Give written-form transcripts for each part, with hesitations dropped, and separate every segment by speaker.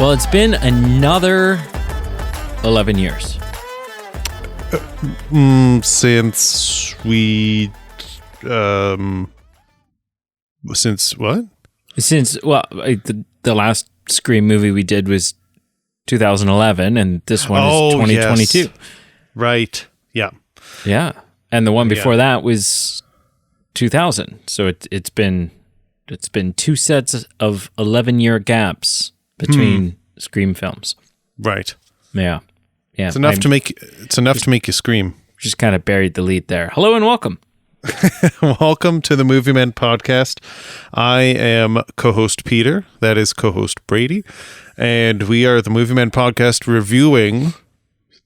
Speaker 1: Well, it's been another 11 years.
Speaker 2: Since we... Since what?
Speaker 1: The last Scream movie we did was 2011, and this one is 2022.
Speaker 2: Yes. Right. Yeah.
Speaker 1: Yeah. And the one before that was 2000. So it's been two sets of 11-year gaps between Scream films.
Speaker 2: Right.
Speaker 1: Yeah. Yeah.
Speaker 2: It's enough to make you scream.
Speaker 1: Just kind of buried the lead there. Hello and welcome.
Speaker 2: Welcome to the Movie Men podcast. I am co-host Peter. That is co-host Brady. And we are the Movie Men podcast reviewing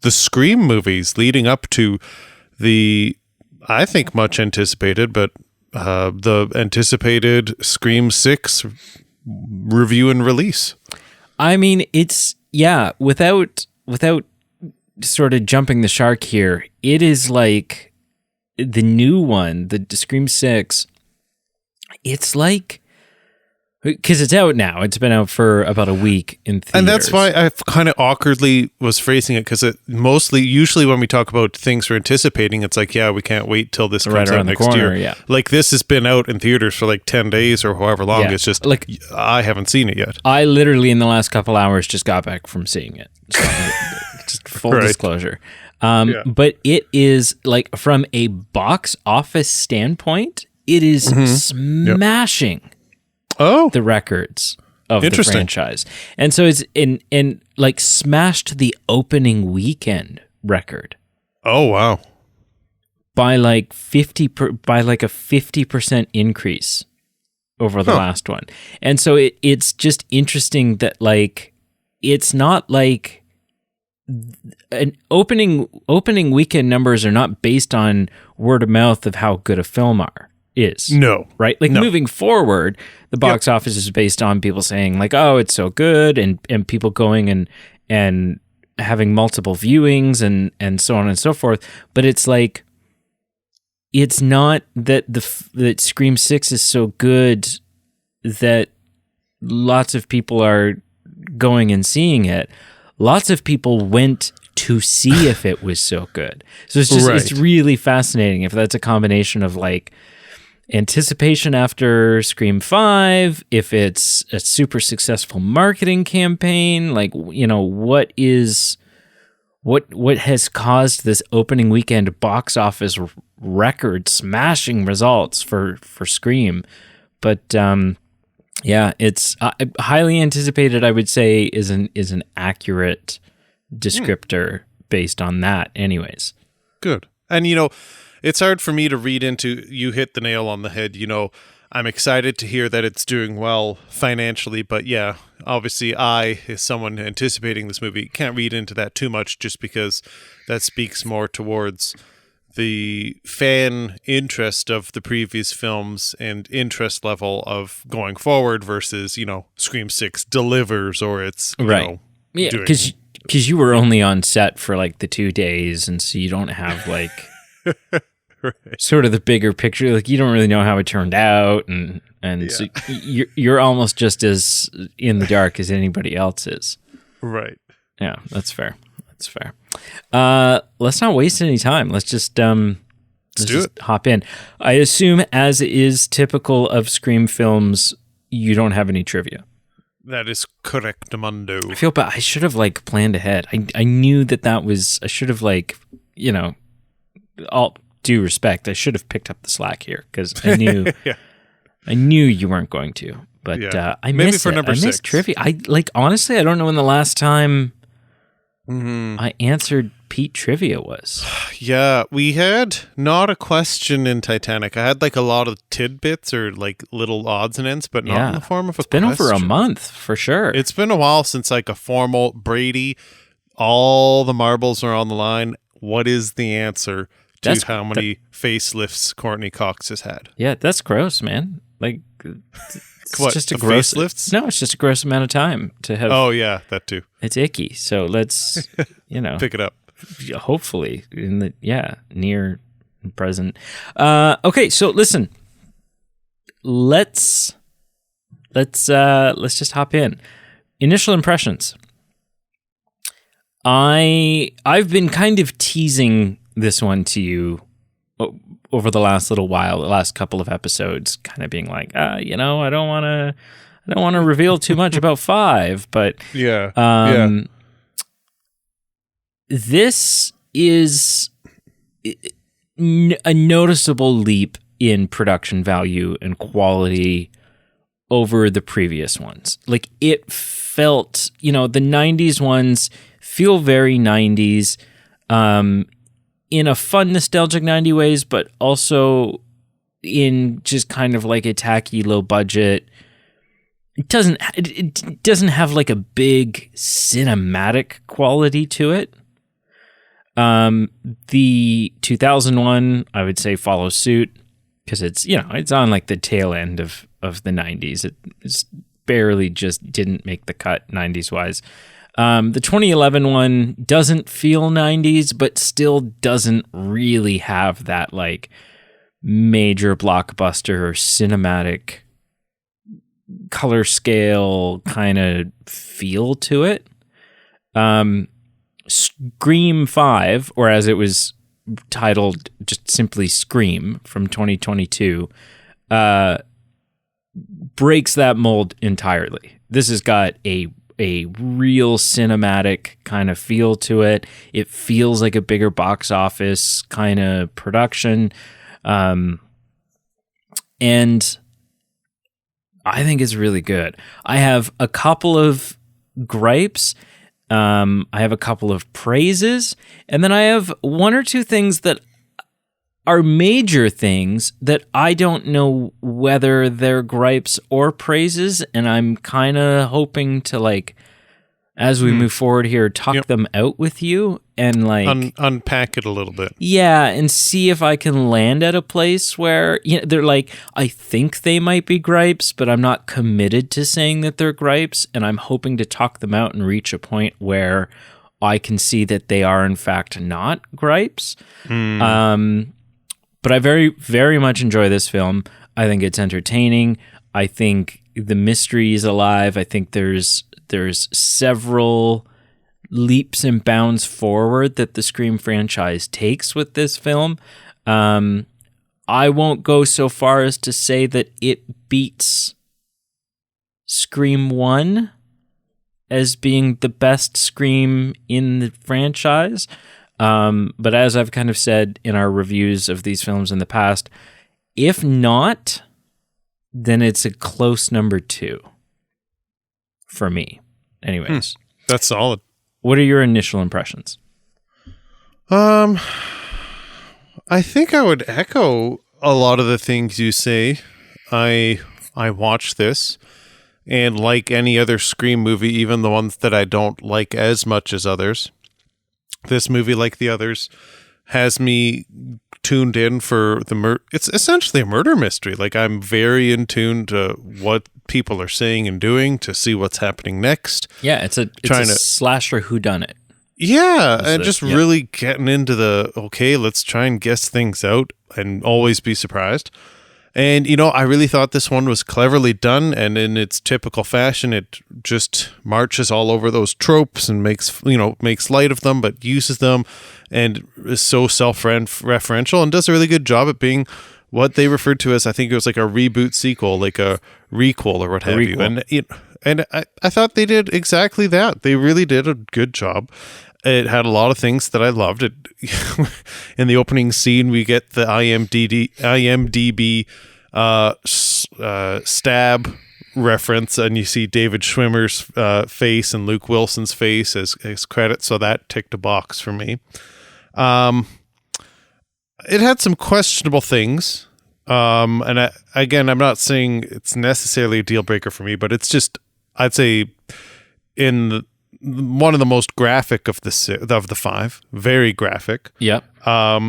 Speaker 2: the Scream movies leading up to the, I think, much anticipated, but the anticipated Scream 6 review and release. I mean,
Speaker 1: it's, without sort of jumping the shark here, it is like the new one, the Scream 6, it's like, because it's out now. It's been out for about a week in theaters.
Speaker 2: And that's why I kind of awkwardly was phrasing it, because usually when we talk about things we're anticipating, it's like, we can't wait till this comes out next year.
Speaker 1: Yeah.
Speaker 2: Like, this has bbeen out in theaters for like 10 days or however long. It's just, like, I haven't seen it yet.
Speaker 1: I literally, in the last couple hours, just got back from seeing it. So, just full disclosure. But it is, like, from a box office standpoint, it is smashing the records of the franchise. And so it's in like smashed the opening weekend record.
Speaker 2: Oh, wow.
Speaker 1: By like a 50% increase over the last one. And so it's just interesting that, like, it's not like an opening weekend numbers are not based on word of mouth of how good a film is.
Speaker 2: No.
Speaker 1: Right? Like, moving forward, the box office is based on people saying, like, oh, it's so good, and people going and having multiple viewings and so on and so forth. But it's like, it's not that that Scream 6 is so good that lots of people are going and seeing it. Lots of people went to see if it was so good. So it's just it's really fascinating if that's a combination of, like, anticipation after Scream 5, if it's a super successful marketing campaign, like, you know, what has caused this opening weekend box office record smashing results for Scream. But it's highly anticipated, I would say, is an accurate descriptor based on that anyways.
Speaker 2: Good. And, you know, it's hard for me to read into, you hit the nail on the head. You know, I'm excited to hear that it's doing well financially, but obviously I, as someone anticipating this movie, can't read into that too much, just because that speaks more towards the fan interest of the previous films and interest level of going forward versus, you know, Scream 6 delivers, or it's, you know,
Speaker 1: because you were only on set for like the 2 days, and so you don't have like sort of the bigger picture. Like, you don't really know how it turned out, and so you're almost just as in the dark as anybody else is.
Speaker 2: Right.
Speaker 1: Yeah, that's fair. That's fair. Let's not waste any time. Let's just hop in. I assume, as is typical of Scream films, you don't have any trivia.
Speaker 2: That is correct, Mundo.
Speaker 1: I feel bad. I should have, like, planned ahead. I knew that was. I should have, like, you know, all due respect, I should have picked up the slack here, because I knew I knew you weren't going to. But I miss it. I miss trivia. Honestly, I don't know when the last time I answered Pete trivia was.
Speaker 2: Yeah, we had not a question in Titanic. I had, like, a lot of tidbits or, like, little odds and ends, but not in the form of a question.
Speaker 1: It's been over a month, for sure.
Speaker 2: It's been a while since, like, a formal Brady, all the marbles are on the line. What is the answer to how many facelifts Courtney Cox has had?
Speaker 1: Yeah, that's gross, man. Like, it's
Speaker 2: what,
Speaker 1: just a gross
Speaker 2: facelifts?
Speaker 1: No, it's just a gross amount of time to have.
Speaker 2: Oh yeah, that too.
Speaker 1: It's icky. So let's, you know,
Speaker 2: pick it up.
Speaker 1: Hopefully in the near and present. Okay, so listen. Let's just hop in. Initial impressions. I've been kind of teasing this one to you over the last little while, the last couple of episodes, kind of being like, I don't want to reveal too much about 5, but this is a noticeable leap in production value and quality over the previous ones. Like, it felt, the 90s ones feel very 90s, in a fun, nostalgic 90 ways, but also in just kind of like a tacky, low budget. It doesn't have like a big cinematic quality to it. The 2001, I would say, follows suit because it's on like the tail end of the 90s. It's barely just didn't make the cut 90s wise. The 2011 one doesn't feel 90s, but still doesn't really have that like major blockbuster or cinematic color scale kind of feel to it. Scream 5, or as it was titled just simply Scream from 2022, breaks that mold entirely. This has got a real cinematic kind of feel to it. It feels like a bigger box office kind of production. And I think it's really good. I have a couple of gripes. I have a couple of praises. And then I have one or two things that are major things that I don't know whether they're gripes or praises, and I'm kind of hoping to, like, as we move forward here, talk them out with you and like
Speaker 2: unpack it a little bit.
Speaker 1: Yeah, and see if I can land at a place where they're like, I think they might be gripes, but I'm not committed to saying that they're gripes, and I'm hoping to talk them out and reach a point where I can see that they are in fact not gripes. But I very, very much enjoy this film. I think it's entertaining. I think the mystery is alive. I think there's several leaps and bounds forward that the Scream franchise takes with this film. I won't go so far as to say that it beats Scream 1 as being the best Scream in the franchise. But as I've kind of said in our reviews of these films in the past, if not, then it's a close number 2 for me. Anyways.
Speaker 2: That's solid.
Speaker 1: What are your initial impressions?
Speaker 2: I think I would echo a lot of the things you say. I watched this, and like any other Scream movie, even the ones that I don't like as much as others, this movie, like the others, has me tuned in for it's essentially a murder mystery. Like, I'm very in tune to what people are saying and doing to see what's happening next.
Speaker 1: Yeah, it's a slasher whodunit.
Speaker 2: Yeah, and just really getting into let's try and guess things out and always be surprised. And, I really thought this one was cleverly done, and in its typical fashion, it just marches all over those tropes and makes light of them, but uses them, and is so self-referential and does a really good job at being what they referred to as, I think it was like a reboot sequel, like a requel or what have you. And I thought they did exactly that. They really did a good job. It had a lot of things that I loved. It in the opening scene, we get the IMDb stab reference, and you see David Schwimmer's face and Luke Wilson's face as credits. So that ticked a box for me. It had some questionable things, and I'm not saying it's necessarily a deal breaker for me, but it's just, I'd say, one of the most graphic of the 5, very graphic.
Speaker 1: Yep.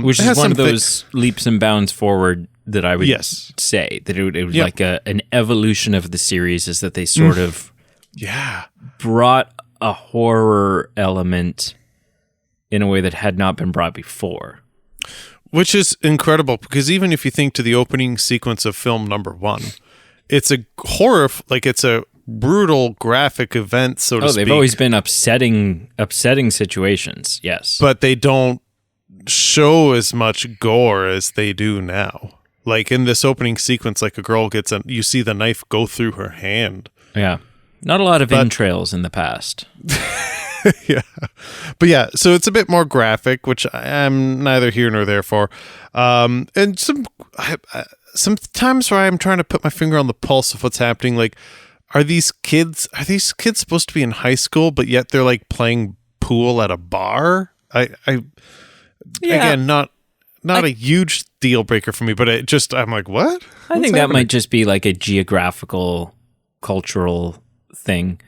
Speaker 1: Which is one of those leaps and bounds forward that I would say that it was like an evolution of the series, is that they sort of brought a horror element in a way that had not been brought before.
Speaker 2: Which is incredible, because even if you think to the opening sequence of film number 1, it's a horror, like it's a brutal graphic events, so to speak.
Speaker 1: They've always been upsetting situations, yes.
Speaker 2: But they don't show as much gore as they do now. Like in this opening sequence, like a girl you see the knife go through her hand.
Speaker 1: Yeah. Not a lot of entrails in the past.
Speaker 2: Yeah. But yeah, so it's a bit more graphic, which I'm neither here nor there for. And some times where I'm trying to put my finger on the pulse of what's happening, like, are these kids supposed to be in high school, but yet they're like playing pool at a bar? Again, not a huge deal breaker for me, but I'm like, what?
Speaker 1: I think that might just be like a geographical, cultural thing.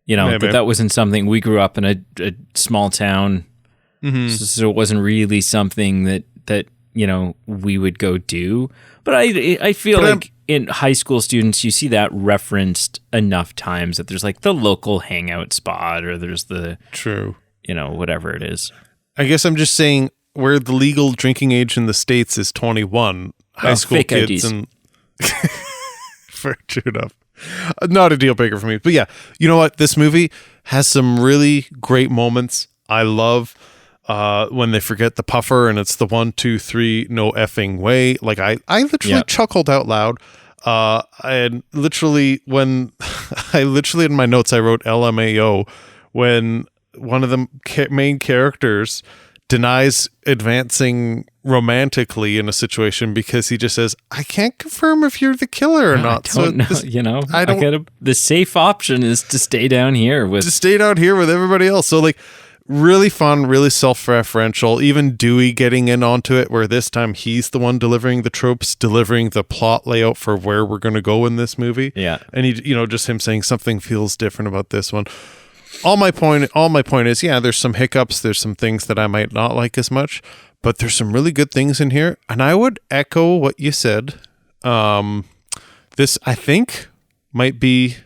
Speaker 2: Maybe.
Speaker 1: That wasn't something. We grew up in a small town, so it wasn't really something that we would go do. But I feel like in high school students, you see that referenced enough times that there's like the local hangout spot, or there's the
Speaker 2: true,
Speaker 1: whatever it is.
Speaker 2: I guess I'm just saying, where the legal drinking age in the States is 21, high school kids IDs. And true enough. Not a deal breaker for me. But yeah, you know what? This movie has some really great moments. I love when they forget the puffer and it's the 1, 2, 3, no effing way. Like I literally chuckled out loud. And literally in my notes, I wrote LMAO when one of the main characters denies advancing romantically in a situation because he just says, I can't confirm if you're the killer or not.
Speaker 1: I don't know. The safe option is to stay down here with
Speaker 2: everybody else. So like really fun, really self-referential, even Dewey getting in onto it, where this time he's the one delivering the tropes, delivering the plot layout for where we're going to go in this movie.
Speaker 1: Yeah.
Speaker 2: And he, just him saying something feels different about this one. All my point is, yeah, there's some hiccups, there's some things that I might not like as much, but there's some really good things in here, and I would echo what you said. This, I think, might be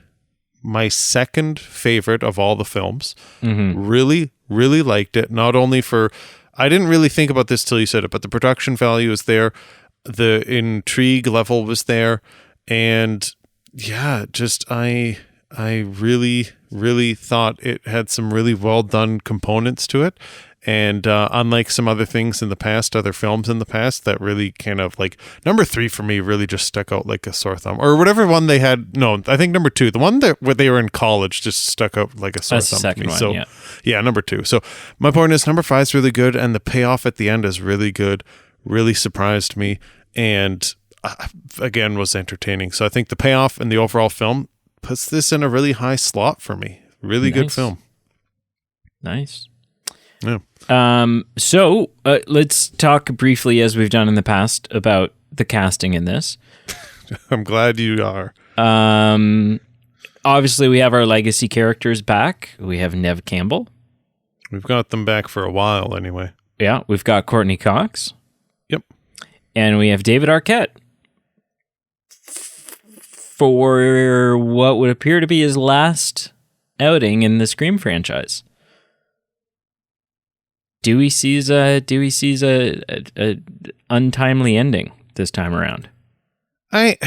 Speaker 2: my second favorite of all the films. Mm-hmm. Really, really liked it. Not only I didn't really think about this till you said it, but the production value is there, the intrigue level was there, and yeah, just I really, really thought it had some really well done components to it. And unlike some other things in the past, other films in the past, that really kind of like number 3 for me really just stuck out like a sore thumb, or whatever one they had. No, I think number 2, the one where they were in college, just stuck out like a sore thumb.
Speaker 1: That's the second one.
Speaker 2: So yeah, number 2. So my point is, number 5 is really good, and the payoff at the end is really good. Really surprised me, and again was entertaining. So I think the payoff and the overall film puts this in a really high slot for me. Really good film.
Speaker 1: Nice.
Speaker 2: Yeah.
Speaker 1: So let's talk briefly, as we've done in the past, about the casting in this.
Speaker 2: I'm glad you are.
Speaker 1: Obviously, we have our legacy characters back. We have Neve Campbell.
Speaker 2: We've got them back for a while anyway.
Speaker 1: Yeah, we've got Courtney Cox.
Speaker 2: Yep.
Speaker 1: And we have David Arquette. For what would appear to be his last outing in the Scream franchise. Dewey sees a untimely ending this time around.
Speaker 2: This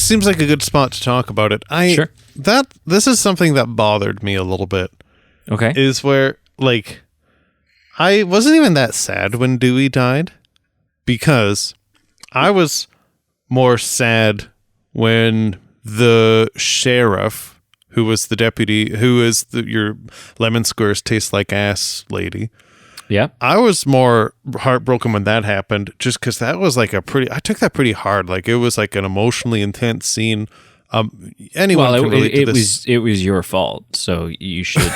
Speaker 2: seems like a good spot to talk about it.
Speaker 1: Sure.
Speaker 2: This is something that bothered me a little bit.
Speaker 1: Okay.
Speaker 2: Is where, like, I wasn't even that sad when Dewey died, because I was more sad when the sheriff, who was the deputy, who is your lemon squares taste like ass lady.
Speaker 1: Yeah.
Speaker 2: I was more heartbroken when that happened, just because that was like I took that pretty hard. Like, it was like an emotionally intense scene. Anyone can relate to this.
Speaker 1: It was your fault, so you should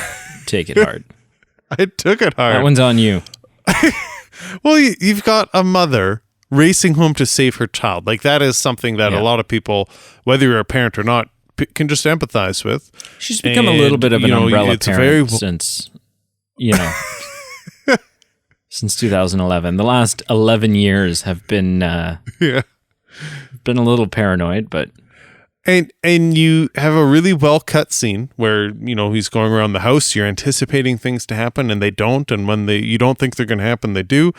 Speaker 1: take it hard.
Speaker 2: I took it hard.
Speaker 1: That one's on you.
Speaker 2: Well, you've got a mother racing home to save her child. Like, that is something that a lot of people, whether you're a parent or not, can just empathize with.
Speaker 1: She's become a little bit of an umbrella parent since, since 2011. The last 11 years have been been a little paranoid, but
Speaker 2: and you have a really well cut scene where he's going around the house. You're anticipating things to happen, and they don't. And when you don't think they're going to happen, they do.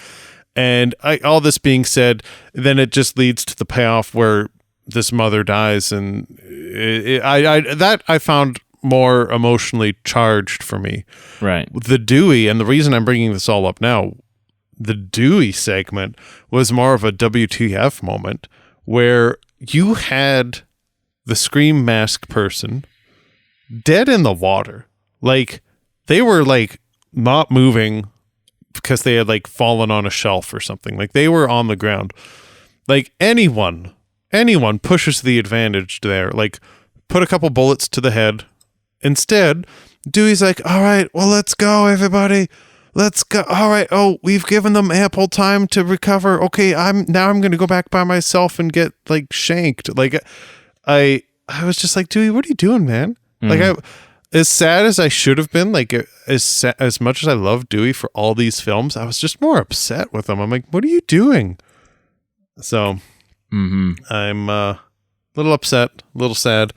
Speaker 2: And all this being said, then it just leads to the payoff where this mother dies, and I found more emotionally charged for me.
Speaker 1: Right.
Speaker 2: The Dewey, and the reason I'm bringing this all up now, the Dewey segment was more of a WTF moment where you had the Scream mask person dead in the water. Like, they were like not moving because they had like fallen on a shelf or something. Like, they were on the ground. Like, anyone pushes the advantage there. Like, put a couple bullets to the head. Instead, Dewey's like, all right, well, let's go, everybody. Let's go. All right. Oh, we've given them ample time to recover. Okay, I'm going to go back by myself and get like shanked. Like, I was just like, Dewey, what are you doing, man? Like, as sad as I should have been, like as much as I love Dewey for all these films, I was just more upset with him. I'm like, what are you doing? So I'm a little upset, a little sad,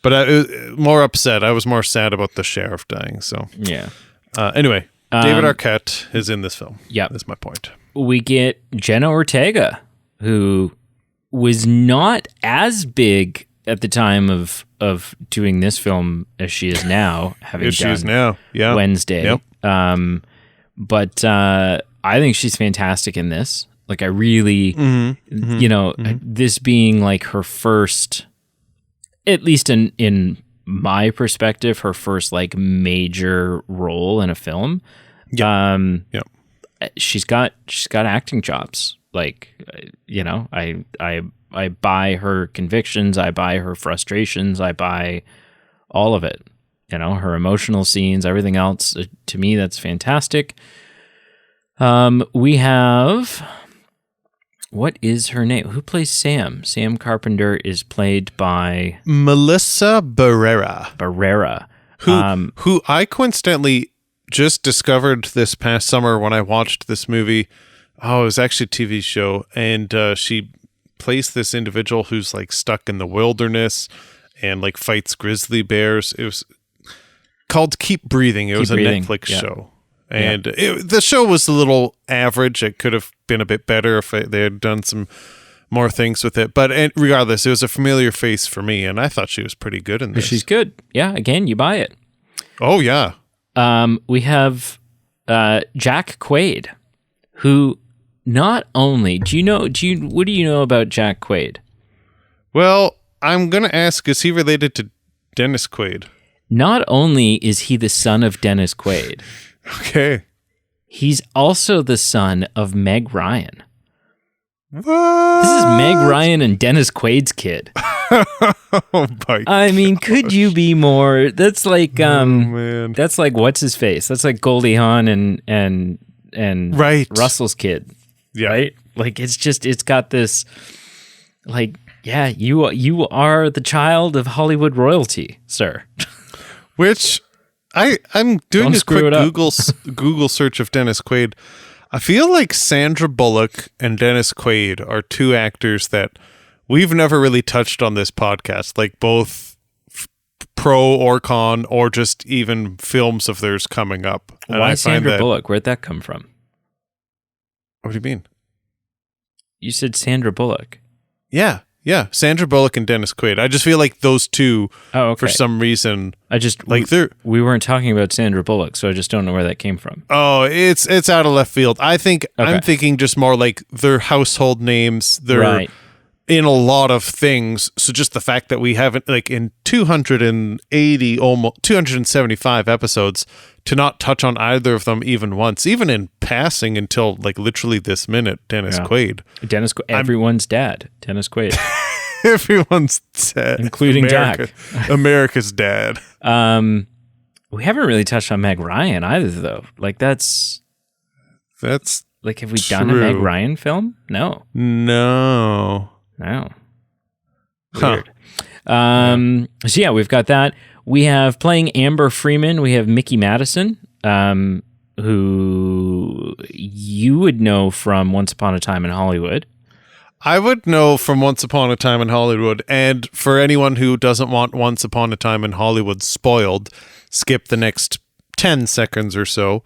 Speaker 2: but more upset. I was more sad about the sheriff dying. So
Speaker 1: yeah.
Speaker 2: Anyway, David Arquette is in this film.
Speaker 1: Yeah,
Speaker 2: that's my point.
Speaker 1: We get Jenna Ortega, who was not as big at the time of doing this film as she is now, having done Wednesday.
Speaker 2: Yep.
Speaker 1: But I think she's fantastic in this. Like, I really, this being like her first, at least in my perspective, her first like major role in a film. She's got acting chops. Like, I buy her convictions, I buy her frustrations, I buy all of it. Her emotional scenes, everything else. To me, that's fantastic. We have, what is her name? Who plays Sam? Sam Carpenter is played by
Speaker 2: Melissa Barrera, who I coincidentally just discovered this past summer when I watched this movie. Oh, it was actually a TV show, and she plays this individual who's like stuck in the wilderness and like fights grizzly bears. It was called Keep Breathing. It was a Netflix show. And the show was a little average. It could have been a bit better if they had done some more things with it. But regardless, it was a familiar face for me, and I thought she was pretty good in this.
Speaker 1: She's good. Yeah, again, you buy it.
Speaker 2: Oh, yeah.
Speaker 1: We have Jack Quaid, who not only... what do you know about Jack Quaid?
Speaker 2: Well, I'm going to ask, is he related to Dennis Quaid?
Speaker 1: Not only is he the son of Dennis Quaid...
Speaker 2: Okay.
Speaker 1: He's also the son of Meg Ryan.
Speaker 2: What?
Speaker 1: This is Meg Ryan and Dennis Quaid's kid.
Speaker 2: Oh my
Speaker 1: I mean, could you be more? That's like
Speaker 2: man.
Speaker 1: That's like what's his face? That's like Goldie Hawn and
Speaker 2: right.
Speaker 1: Russell's kid.
Speaker 2: Yeah.
Speaker 1: Right? Like, it's got this, like, yeah, you are the child of Hollywood royalty, sir.
Speaker 2: Which I'm doing a quick Google search of Dennis Quaid. I feel like Sandra Bullock and Dennis Quaid are two actors that we've never really touched on this podcast, like both pro or con, or just even films of theirs coming up. And
Speaker 1: why Sandra Bullock? Where'd that come from?
Speaker 2: What do you mean?
Speaker 1: You said Sandra Bullock.
Speaker 2: Yeah. Sandra Bullock and Dennis Quaid. I just feel like those two, for some reason, we weren't talking about Sandra Bullock, so I just don't know where that came from. Oh, it's out of left field. I think I'm thinking just more like their household names. They're in a lot of things. So just the fact that we haven't, like, in 280, almost 275 episodes, to not touch on either of them even once, even in passing until like literally this minute. Dennis Quaid.
Speaker 1: Everyone's dad. Dennis Quaid.
Speaker 2: Everyone's dad,
Speaker 1: including Jack.
Speaker 2: America's dad.
Speaker 1: We haven't really touched on Meg Ryan either, though. Like, that's like, have we done a Meg Ryan film? No. Weird. So yeah, we've got that. We have, playing Amber Freeman, we have Mickey Madison, who you would know from Once Upon a Time in Hollywood.
Speaker 2: I would know from Once Upon a Time in Hollywood, and for anyone who doesn't want Once Upon a Time in Hollywood spoiled, skip the next 10 seconds or so.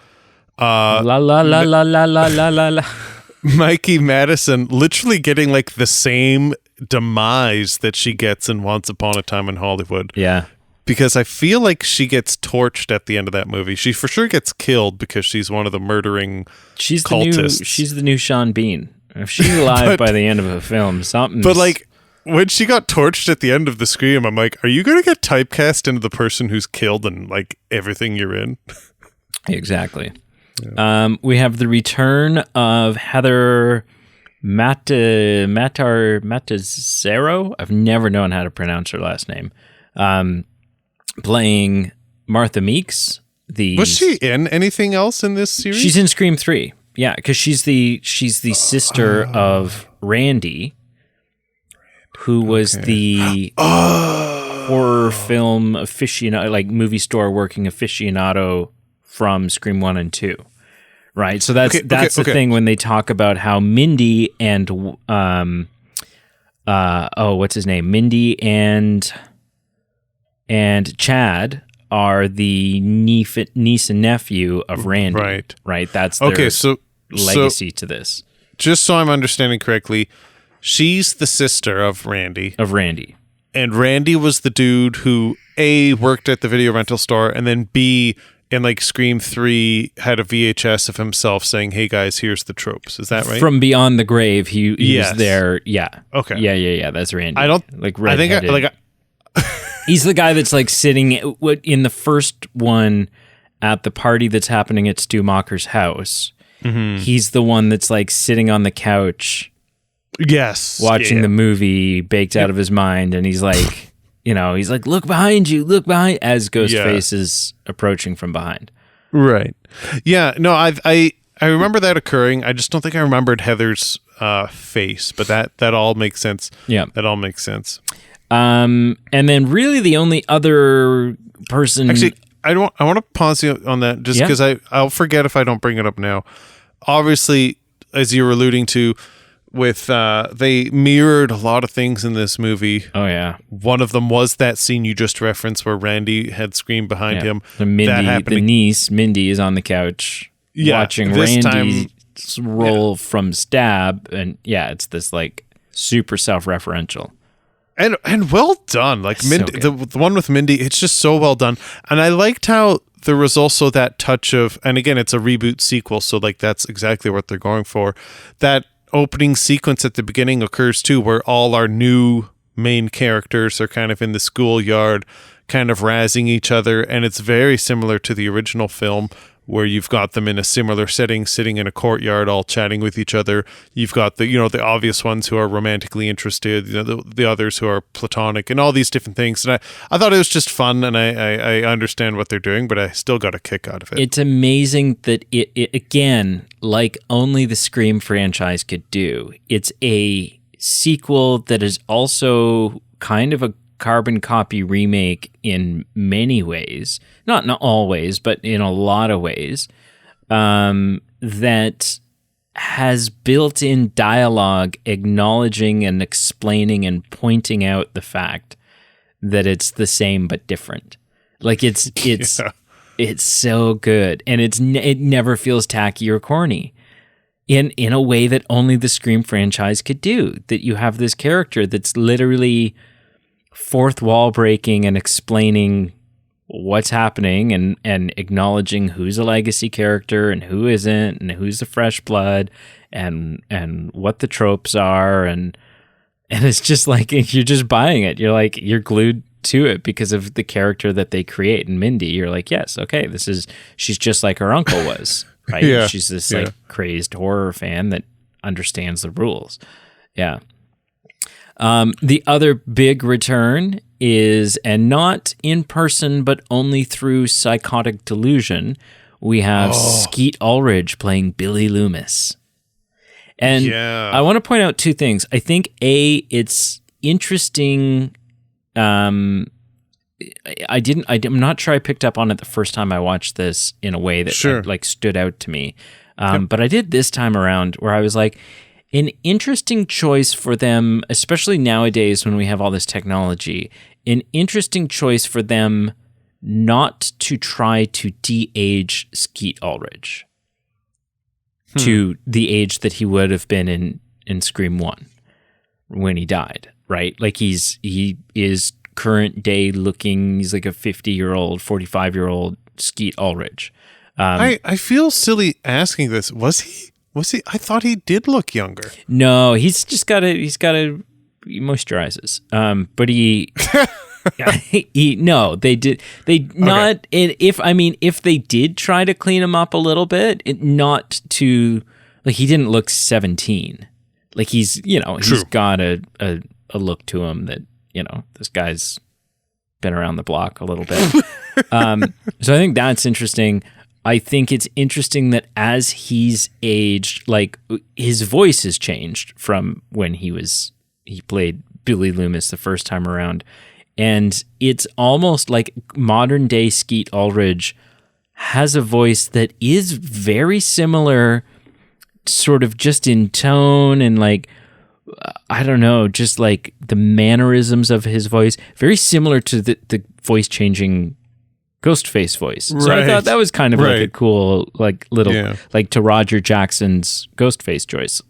Speaker 1: La la la la la la la la la.
Speaker 2: Mikey Madison literally getting like the same demise that she gets in Once Upon a Time in Hollywood.
Speaker 1: Yeah.
Speaker 2: Because I feel like she gets torched at the end of that movie. She for sure gets killed because she's one of the murdering cultists.
Speaker 1: She's the new Sean Bean. If she's alive by the end of a film, something.
Speaker 2: But like when she got torched at the end of the Scream, I'm like, are you going to get typecast into the person who's killed in like everything you're in?
Speaker 1: Exactly. Yeah. We have the return of Heather Matazzaro. I've never known how to pronounce her last name. Playing Martha Meeks.
Speaker 2: Was she in anything else in this series?
Speaker 1: She's in Scream 3. Yeah, because she's the sister of Randy, who was the horror film aficionado, like movie store working aficionado from Scream 1 and 2. Right? So that's the thing when they talk about how Mindy and what's his name? Mindy and Chad are the niece and nephew of Randy. Right. That's their legacy to this.
Speaker 2: Just so I'm understanding correctly, she's the sister of Randy. And Randy was the dude who A, worked at the video rental store, and then B, in like Scream 3, had a VHS of himself saying, hey guys, here's the tropes. Is that right?
Speaker 1: From beyond the grave, he was there. Yeah.
Speaker 2: Okay.
Speaker 1: Yeah. That's Randy.
Speaker 2: I don't
Speaker 1: like redheaded. He's the guy that's like sitting in the first one at the party that's happening at Stu Macher's house. Mm-hmm. He's the one that's like sitting on the couch.
Speaker 2: Yes.
Speaker 1: Watching the movie baked out of his mind. And he's like, he's like, look behind you, as Ghostface is approaching from behind.
Speaker 2: Right. Yeah. No, I remember that occurring. I just don't think I remembered Heather's face, but that all makes sense.
Speaker 1: Yeah.
Speaker 2: That all makes sense.
Speaker 1: And then really the only other person...
Speaker 2: Actually, I want to pause you on that just because I'll forget if I don't bring it up now. Obviously, as you were alluding to, with they mirrored a lot of things in this movie.
Speaker 1: Oh, yeah.
Speaker 2: One of them was that scene you just referenced where Randy had screamed behind him.
Speaker 1: The niece, Mindy, is on the couch watching Randy roll from stab. And it's this like super self-referential.
Speaker 2: And well done. Like Mindy, the one with Mindy, it's just so well done. And I liked how there was also that touch of, and again, it's a reboot sequel, so like that's exactly what they're going for. That opening sequence at the beginning occurs too, where all our new main characters are kind of in the schoolyard, kind of razzing each other, and it's very similar to the original film, where you've got them in a similar setting, sitting in a courtyard, all chatting with each other. You've got the obvious ones who are romantically interested, the others who are platonic, and all these different things. And I thought it was just fun, and I understand what they're doing, but I still got a kick out of it.
Speaker 1: It's amazing that it again, like only the Scream franchise could do. It's a sequel that is also kind of a carbon copy remake in many ways, not in all ways, but in a lot of ways, that has built-in dialogue acknowledging and explaining and pointing out the fact that it's the same but different. Like it's so good, and it never feels tacky or corny. In a way that only the Scream franchise could do. That you have this character that's literally fourth wall breaking and explaining what's happening and acknowledging who's a legacy character and who isn't and who's the fresh blood and what the tropes are and it's just like you're just buying it. You're like you're glued to it because of the character that they create. And Mindy, you're like, yes, okay, she's just like her uncle was, right?
Speaker 2: Yeah.
Speaker 1: She's this like crazed horror fan that understands the rules. Yeah. The other big return is, and not in person, but only through psychotic delusion, we have Skeet Ulrich playing Billy Loomis. And I want to point out two things. I think, it's interesting. I'm not sure I picked up on it the first time I watched this in a way that like stood out to me. But I did this time around where I was like, an interesting choice for them, especially nowadays when we have all this technology, an interesting choice for them not to try to de-age Skeet Ulrich to the age that he would have been in Scream 1. when he died, right? Like he is current day looking. He's like a 50-year-old, 45-year-old Skeet Ulrich.
Speaker 2: I feel silly asking this. Was he? I thought he did look younger.
Speaker 1: No, he's he moisturizes. But he no, they did. They not
Speaker 2: Okay.
Speaker 1: if they did try to clean him up a little bit, not to like he didn't look 17. Like he's he's got a look to him that this guy's been around the block a little bit. So I think that's interesting. I think it's interesting that as he's aged, like his voice has changed from when he played Billy Loomis the first time around. And it's almost like modern day Skeet Ulrich has a voice that is very similar, sort of just in tone and like, I don't know, just like the mannerisms of his voice, very similar to the voice changing Ghostface voice. So I thought that was kind of like a cool, like little, like to Roger Jackson's Ghostface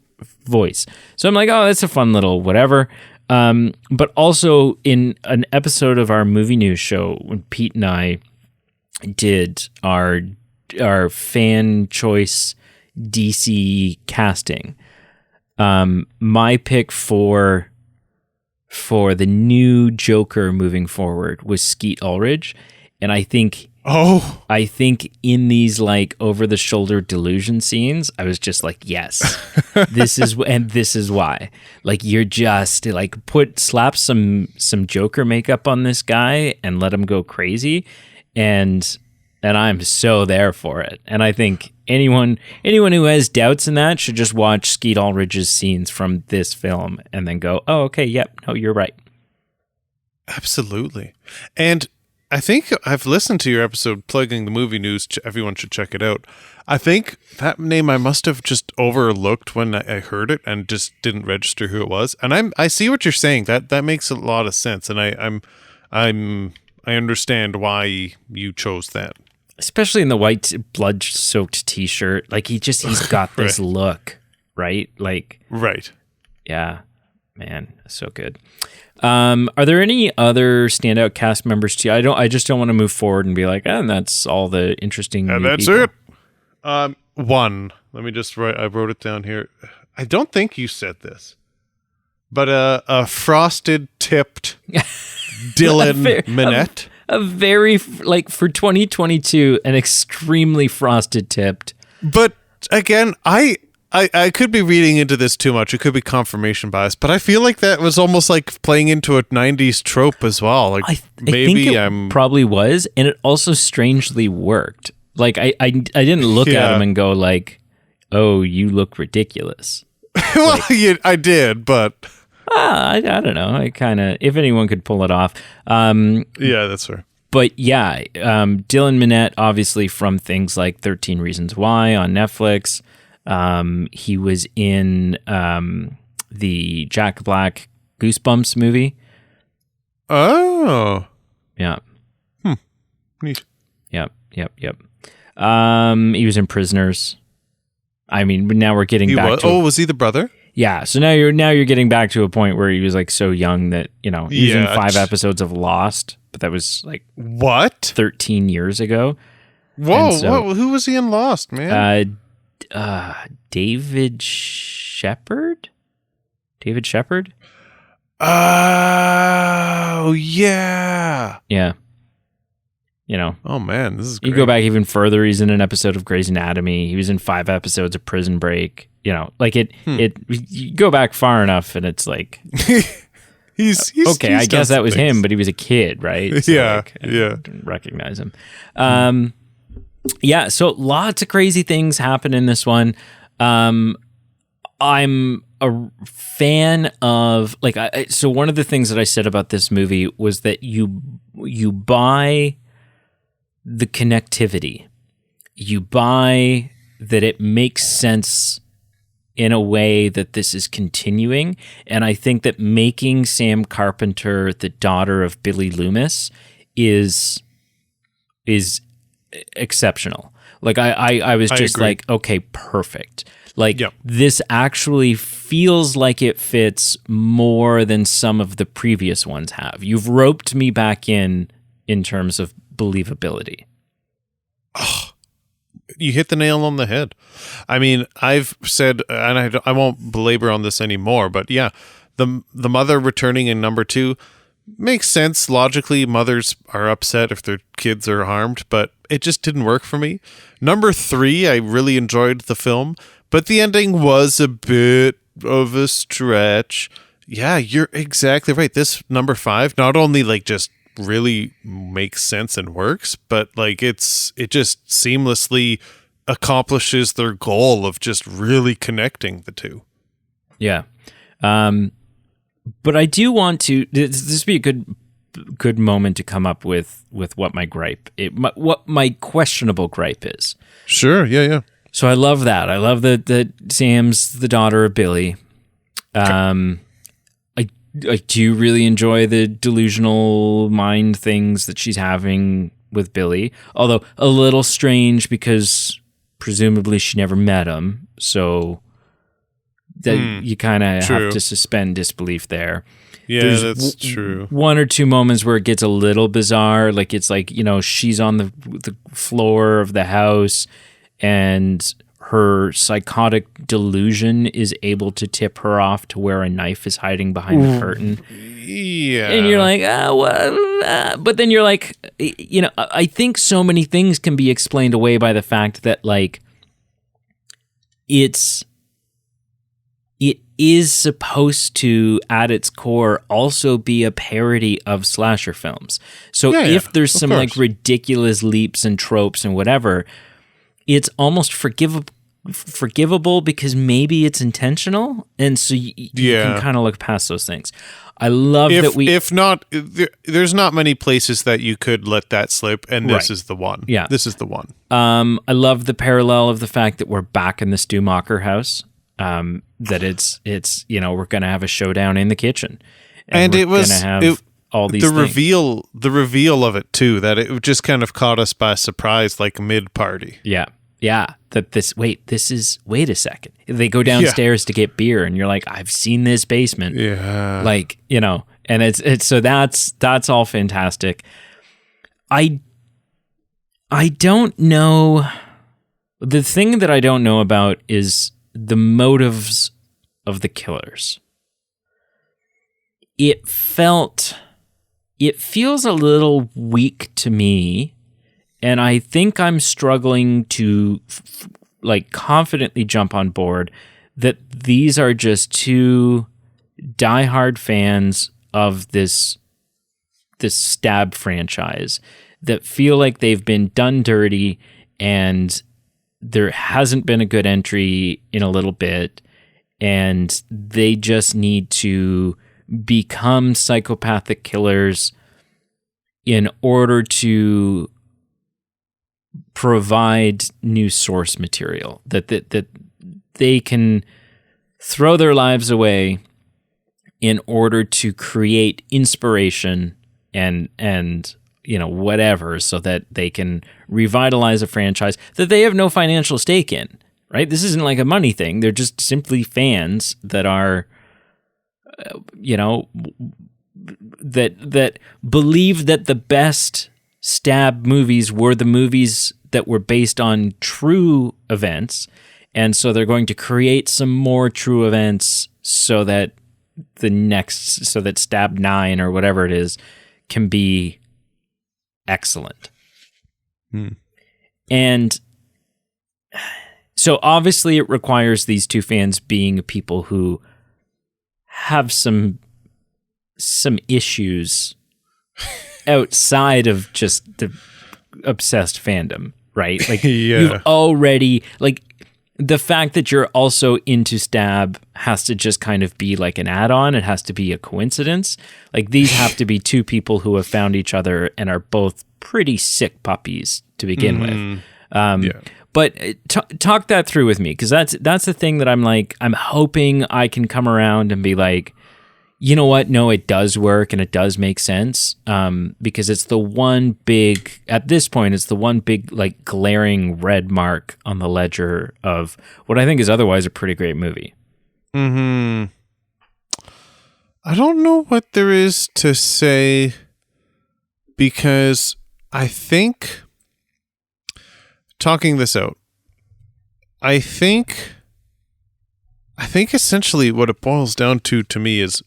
Speaker 1: voice. So I'm like, oh, that's a fun little whatever. But also in an episode of our movie news show, when Pete and I did our fan choice DC casting, my pick for the new Joker moving forward was Skeet Ulrich. And I think in these like over the shoulder delusion scenes, I was just like, yes, this is why. Like you're just like slap some Joker makeup on this guy and let him go crazy, and I'm so there for it. And I think anyone who has doubts in that should just watch Skeet Ulrich's scenes from this film and then go, oh, okay, yep, no, you're right.
Speaker 2: Absolutely. And I think I've listened to your episode plugging the movie news. Everyone should check it out. I think that name I must have just overlooked when I heard it and just didn't register who it was. And I see what you're saying. That makes a lot of sense. And I understand why you chose that.
Speaker 1: Especially in the white blood-soaked T-shirt. Like he's got this look, right? Like
Speaker 2: right.
Speaker 1: Yeah, man, so good. Are there any other standout cast members to you? I just don't want to move forward and be like, and that's all the interesting.
Speaker 2: And that's
Speaker 1: people.
Speaker 2: it. One. Let me just write. I wrote it down here. I don't think you said this, but a frosted tipped Dylan Minnette.
Speaker 1: A very like for 2022, an extremely frosted tipped.
Speaker 2: But again, I could be reading into this too much. It could be confirmation bias, but I feel like that was almost like playing into a 90s trope as well. Like
Speaker 1: I think it probably was, and it also strangely worked. Like I didn't look at him and go like, "Oh, you look ridiculous."
Speaker 2: Well, I did, but
Speaker 1: I don't know. I kind of, if anyone could pull it off.
Speaker 2: Yeah, that's fair.
Speaker 1: But yeah, Dylan Minnette, obviously from things like 13 Reasons Why on Netflix. He was in the Jack Black Goosebumps movie.
Speaker 2: Oh.
Speaker 1: Yeah.
Speaker 2: Neat.
Speaker 1: Yep. He was in Prisoners. I mean, now we're getting back to...
Speaker 2: was he the brother?
Speaker 1: Yeah, so now you're getting back to a point where he was like so young that, he was in 5 episodes of Lost, but that was like...
Speaker 2: What?
Speaker 1: 13 years ago.
Speaker 2: Whoa, who was he in Lost, man?
Speaker 1: David Shepard?
Speaker 2: Oh, yeah.
Speaker 1: Yeah.
Speaker 2: Oh, man, this is great.
Speaker 1: You go back even further, he's in an episode of Grey's Anatomy. He was in 5 episodes of Prison Break. Like you go back far enough and it's like...
Speaker 2: he's
Speaker 1: okay, I guess that was him, but he was a kid, right? So
Speaker 2: yeah,
Speaker 1: I didn't recognize him. Yeah, so lots of crazy things happen in this one. I'm a fan of so one of the things that I said about this movie was that you buy the connectivity. You buy that it makes sense in a way that this is continuing. And I think that making Sam Carpenter the daughter of Billy Loomis is exceptional. Like I was just like, okay, perfect. Like this actually feels like it fits more than some of the previous ones have. You've roped me back in terms of believability.
Speaker 2: Oh, you hit the nail on the head. I mean, I've said, and I won't belabor on this anymore, but yeah, the mother returning in number 2 makes sense. Logically, mothers are upset if their kids are harmed, but it just didn't work for me. Number 3, I really enjoyed the film, but the ending was a bit of a stretch. Yeah, you're exactly right. This number 5 not only like just really makes sense and works, but like it just seamlessly accomplishes their goal of just really connecting the two.
Speaker 1: Yeah. But I do want to, this would be a good moment to come up with what my gripe, what my questionable gripe is.
Speaker 2: Sure. Yeah.
Speaker 1: So I love that. I love that Sam's the daughter of Billy. I do really enjoy the delusional mind things that she's having with Billy, although a little strange because presumably she never met him. So that you kind of have to suspend disbelief there.
Speaker 2: Yeah, that's true.
Speaker 1: One or two moments where it gets a little bizarre. Like it's like, she's on the floor of the house and her psychotic delusion is able to tip her off to where a knife is hiding behind the curtain.
Speaker 2: Yeah.
Speaker 1: And you're like, but then you're like, I think so many things can be explained away by the fact that like it is supposed to, at its core, also be a parody of slasher films. So if there's some like ridiculous leaps and tropes and whatever, it's almost forgivable because maybe it's intentional, and so you can kind of look past those things. I love that if not, there's not many places that you could let that slip, and this is the one. Yeah, this is the one. I love the parallel of the fact that we're back in the Stumacher house. That it's we're gonna have a showdown in the kitchen, and it was gonna have all these
Speaker 2: the reveal of it too. That it just kind of caught us by surprise, like mid party.
Speaker 1: Yeah, that wait a second. They go downstairs to get beer and you're like, I've seen this basement.
Speaker 2: Yeah.
Speaker 1: Like, and it's so that's all fantastic. I don't know. The thing that I don't know about is the motives of the killers. It feels a little weak to me. And I think I'm struggling to confidently jump on board that these are just two diehard fans of this Stab franchise that feel like they've been done dirty and there hasn't been a good entry in a little bit, and they just need to become psychopathic killers in order to provide new source material that they can throw their lives away in order to create inspiration and whatever, so that they can revitalize a franchise that they have no financial stake in, right? This isn't like a money thing. They're just simply fans that are that believe that the best Stab movies were the movies that were based on true events, and so they're going to create some more true events so that Stab 9 or whatever it is can be excellent. And so obviously it requires these two fans being people who have some issues outside of just the obsessed fandom, right? Like you've already, like, the fact that you're also into Stab has to just kind of be like an add-on. It has to be a coincidence. Like, these have to be two people who have found each other and are both pretty sick puppies to begin with. But talk that through with me, because that's the thing that I'm hoping I can come around and be like, you know what? No, it does work and it does make sense, because it's the one big, at this point, it's the one big, like, glaring red mark on the ledger of what I think is otherwise a pretty great movie.
Speaker 2: Hmm. I don't know what there is to say, because I think, talking this out, I think essentially what it boils down to me is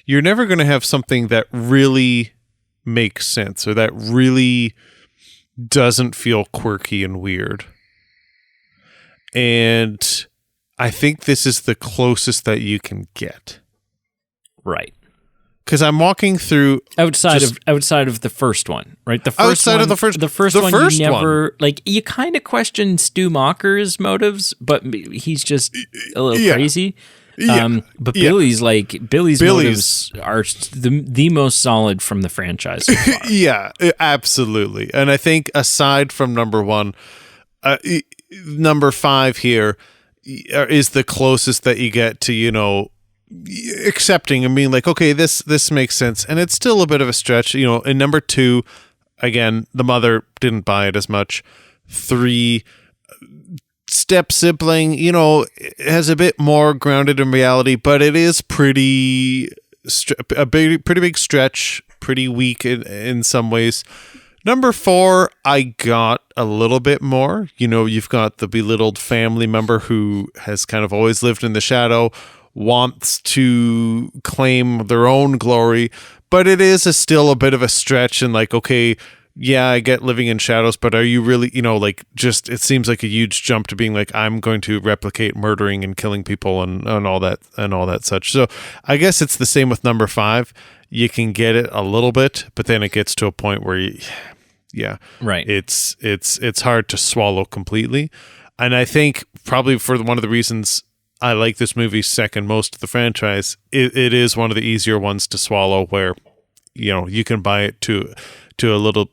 Speaker 2: you're never going to have something that really makes sense or that really doesn't feel quirky and weird. And I think this is the closest that you can get.
Speaker 1: Right.
Speaker 2: Because I'm walking through
Speaker 1: outside of the first one, right? The first
Speaker 2: outside
Speaker 1: one,
Speaker 2: of the first
Speaker 1: one, you never
Speaker 2: one.
Speaker 1: like. You kind of question Stu Macher's motives, but he's just a little crazy. But Billy's motives are the most solid from the franchise so far.
Speaker 2: Yeah, absolutely. And I think aside from number one, number 5 here is the closest that you get to, you know, accepting and being like, okay, this makes sense. And it's still a bit of a stretch, you know. In number 2, again, the mother didn't buy it as much. 3, step sibling, you know, has a bit more grounded in reality, but it is pretty big stretch, pretty weak in some ways. Number 4, I got a little bit more. You know, you've got the belittled family member who has kind of always lived in the shadow, wants to claim their own glory, but it is still a bit of a stretch. And like, okay, yeah, I get living in shadows, but are you really, you know, like, just, it seems like a huge jump to being like, I'm going to replicate murdering and killing people and all that such. So I guess it's the same with number 5. You can get it a little bit, but then it gets to a point where
Speaker 1: right.
Speaker 2: It's hard to swallow completely. And I think probably for one of the reasons I like this movie second most of the franchise, it is one of the easier ones to swallow, where, you know, you can buy it to a little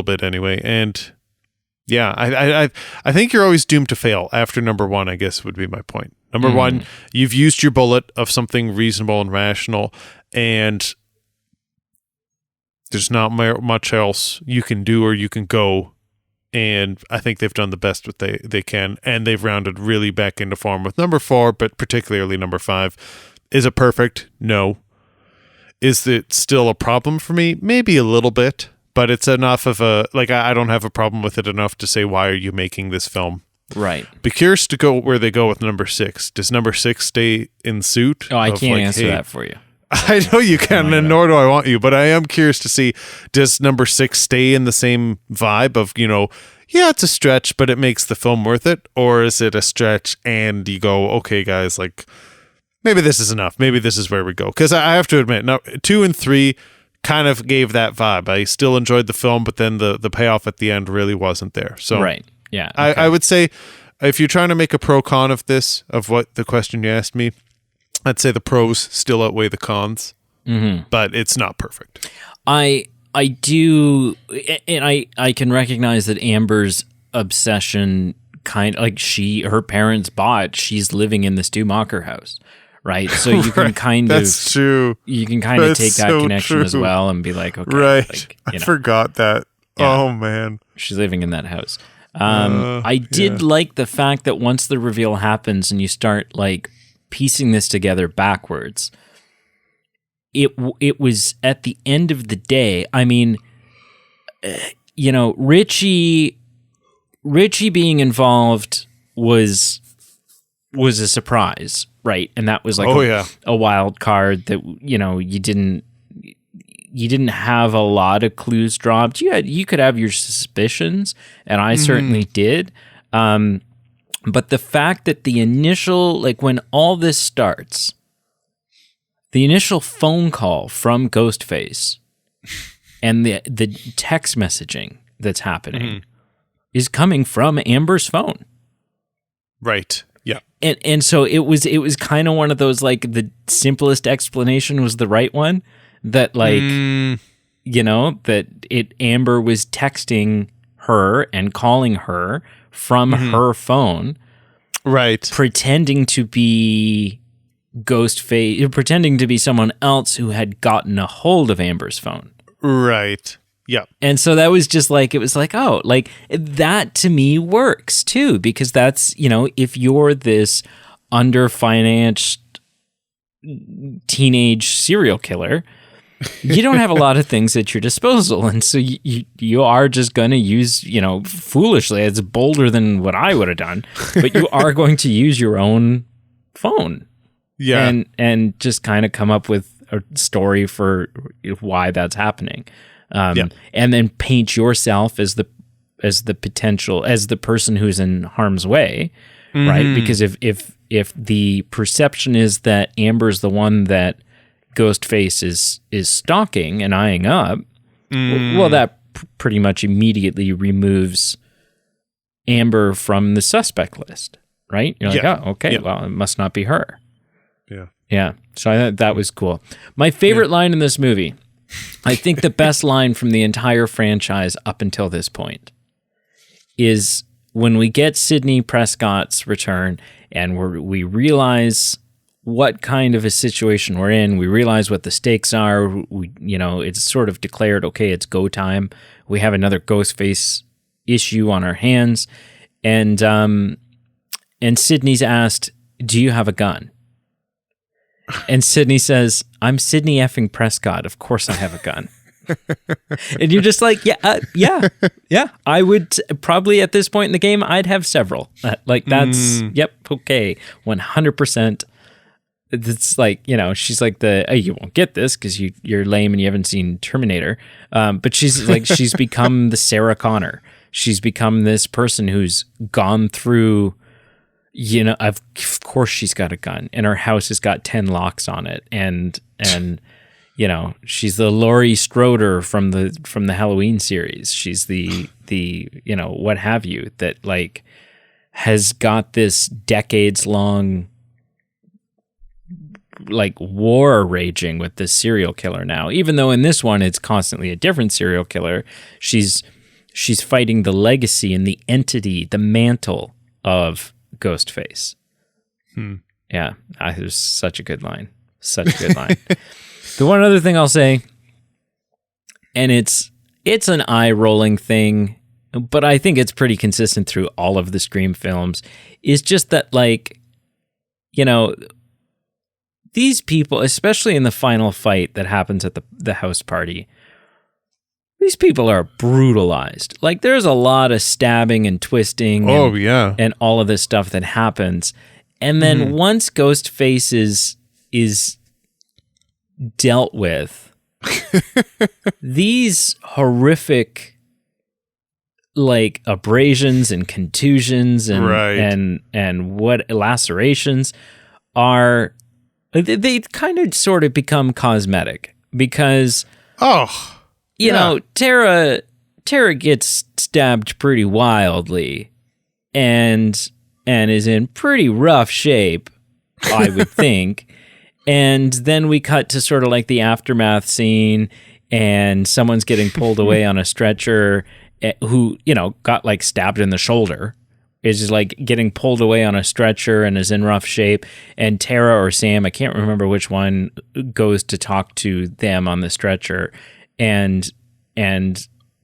Speaker 2: bit anyway. And yeah, I think you're always doomed to fail after number 1, I guess would be my point. Number 1, you've used your bullet of something reasonable and rational, and there's not much else you can do or you can go. And I think they've done the best what they can, and they've rounded really back into form with number 4, but particularly number 5. Is it perfect? No. Is it still a problem for me? Maybe a little bit, but it's enough of a, like, I don't have a problem with it enough to say, why are you making this film?
Speaker 1: Right.
Speaker 2: Be curious to go where they go with number 6. Does number 6 stay in suit?
Speaker 1: Oh, I can't answer that for you.
Speaker 2: I know you can, and nor do I want you, but I am curious to see, does number 6 stay in the same vibe of, you know, yeah, it's a stretch, but it makes the film worth it? Or is it a stretch and you go, okay, guys, like, maybe this is enough. Maybe this is where we go. Because I have to admit, now 2 and 3 kind of gave that vibe. I still enjoyed the film, but then the payoff at the end really wasn't there. So
Speaker 1: right. Yeah.
Speaker 2: Okay. I would say, if you're trying to make a pro-con of this, of what the question you asked me, I'd say the pros still outweigh the cons, but it's not perfect.
Speaker 1: I do, and I can recognize that Amber's obsession, kind of like her parents bought, she's living in the Stu Macher house, right? So you can kind of,
Speaker 2: that's true.
Speaker 1: You can kind of take that connection as well and be like, okay,
Speaker 2: right?
Speaker 1: Like,
Speaker 2: I forgot that. Yeah, oh man,
Speaker 1: she's living in that house. I did like the fact that once the reveal happens and you start like piecing this together backwards, it was at the end of the day. I mean, you know, Richie being involved was a surprise, right? And that was like a wild card that, you know, you didn't have a lot of clues dropped. You could have your suspicions, and I certainly did. But the fact that the initial, like when all this starts, the initial phone call from Ghostface and the text messaging that's happening is coming from Amber's phone.
Speaker 2: Right. Yeah.
Speaker 1: And so it was kind of one of those, like, the simplest explanation was the right one, that like you know, that Amber was texting her and calling her from her phone,
Speaker 2: right,
Speaker 1: pretending to be Ghostface, pretending to be someone else who had gotten a hold of Amber's phone.
Speaker 2: Right. Yeah.
Speaker 1: And so that was just like, it was like, oh, like that to me works too, because that's, if you're this underfinanced teenage serial killer, you don't have a lot of things at your disposal. And so you are just going to use, foolishly, it's bolder than what I would have done, but you are going to use your own phone.
Speaker 2: Yeah.
Speaker 1: And just kind of come up with a story for why that's happening. And then paint yourself as the potential, as the person who's in harm's way, right? Because if the perception is that Amber's the one that Ghostface is stalking and eyeing up, well, that pretty much immediately removes Amber from the suspect list, right? You're like, oh, okay, well, it must not be her. Yeah. So I thought that was cool. My favorite line in this movie, I think the best line from the entire franchise up until this point, is when we get Sidney Prescott's return and we realize what kind of a situation we're in. We realize what the stakes are. It's sort of declared, okay, it's go time. We have another Ghostface issue on our hands. And Sidney's asked, do you have a gun? And Sidney says, I'm Sidney effing Prescott. Of course I have a gun. And you're just like, yeah. I would probably at this point in the game, I'd have several. That's, okay, 100%. It's like, she's like you won't get this because you're lame and you haven't seen Terminator. But she's like, she's become the Sarah Connor. She's become this person who's gone through, of course she's got a gun and her house has got 10 locks on it. And she's the Laurie Strode from the Halloween series. She's the what have you, that like has got this decades long like war raging with this serial killer now. Even though in this one it's constantly a different serial killer, she's fighting the legacy and the entity, the mantle of Ghostface. Yeah, it was such a good line. Such a good line. The one other thing I'll say, and it's an eye-rolling thing, but I think it's pretty consistent through all of the Scream films, is just that, like, these people, especially in the final fight that happens at the house party, these people are brutalized. Like, there's a lot of stabbing and twisting and all of this stuff that happens. And then once Ghostface is dealt with, these horrific like abrasions and contusions and what lacerations are, they kind of sort of become cosmetic because Tara gets stabbed pretty wildly and is in pretty rough shape, I would think. And then we cut to sort of like the aftermath scene, and someone's getting pulled away on a stretcher who, got like stabbed in the shoulder, is just like getting pulled away on a stretcher and is in rough shape. And Tara or Sam, I can't remember which one, goes to talk to them on the stretcher. And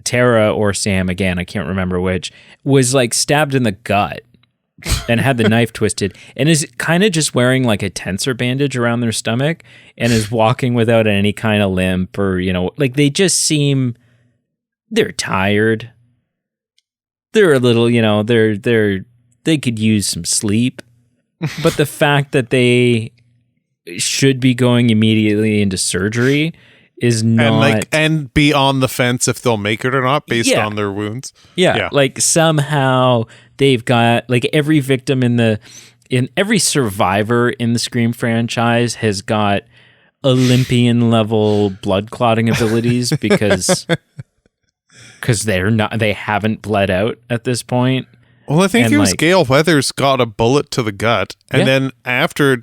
Speaker 1: Tara or Sam, again, I can't remember which, was like stabbed in the gut and had the knife twisted and is kind of just wearing like a tensor bandage around their stomach and is walking without any kind of limp or, like they just seem, they're tired. They're a little, they could use some sleep, but the fact that they should be going immediately into surgery is not,
Speaker 2: and be on the fence if they'll make it or not based on their wounds.
Speaker 1: Yeah. Like somehow they've got like every victim in every survivor in the Scream franchise has got Olympian level blood clotting abilities because they haven't bled out at this point.
Speaker 2: Well, I think it was Gail Weathers got a bullet to the gut, and then after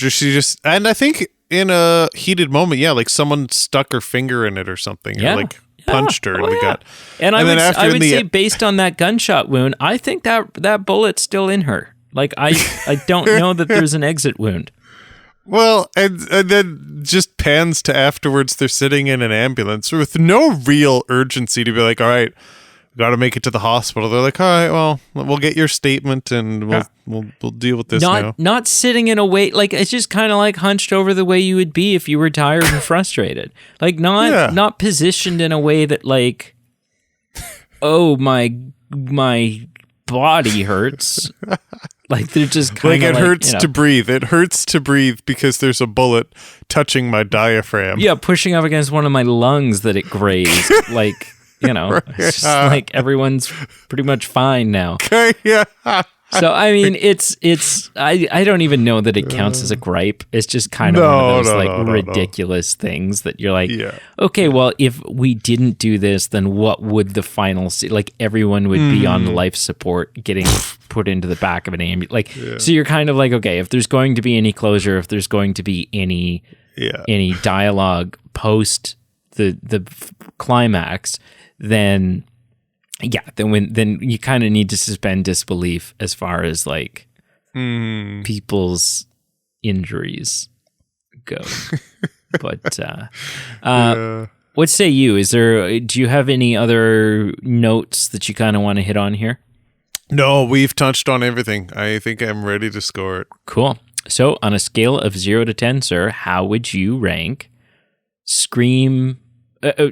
Speaker 2: and I think in a heated moment, like someone stuck her finger in it or something, or like punched her in the gut.
Speaker 1: And I would say based on that gunshot wound, I think that bullet's still in her. Like I don't know that there's an exit wound.
Speaker 2: Well, and then just pans to afterwards. They're sitting in an ambulance with no real urgency to be like, all right, we got to make it to the hospital. They're like, all right, well, we'll get your statement and we'll deal with this now.
Speaker 1: Not sitting in a way, like, it's just kind of like hunched over the way you would be if you were tired and frustrated. Like, not positioned in a way that, like, oh, my body hurts. Like, they're just kind of
Speaker 2: like, it hurts to breathe. It hurts to breathe because there's a bullet touching my diaphragm.
Speaker 1: Yeah, pushing up against one of my lungs that it grazed. Like, it's just like everyone's pretty much fine now.
Speaker 2: Yeah.
Speaker 1: So, I mean, I don't even know that it counts as a gripe. It's just kind of one of those ridiculous things that you're like, okay, well, if we didn't do this, then what would the final like, everyone would be on life support getting put into the back of an ambulance. Like, so you're kind of like, okay, if there's going to be any closure, if there's going to be any dialogue post the climax, then you kind of need to suspend disbelief as far as, like, people's injuries go. But what say you? Do you have any other notes that you kind of want to hit on here?
Speaker 2: No, we've touched on everything. I think I'm ready to score it.
Speaker 1: Cool. So on a scale of 0 to 10, sir, how would you rank Scream?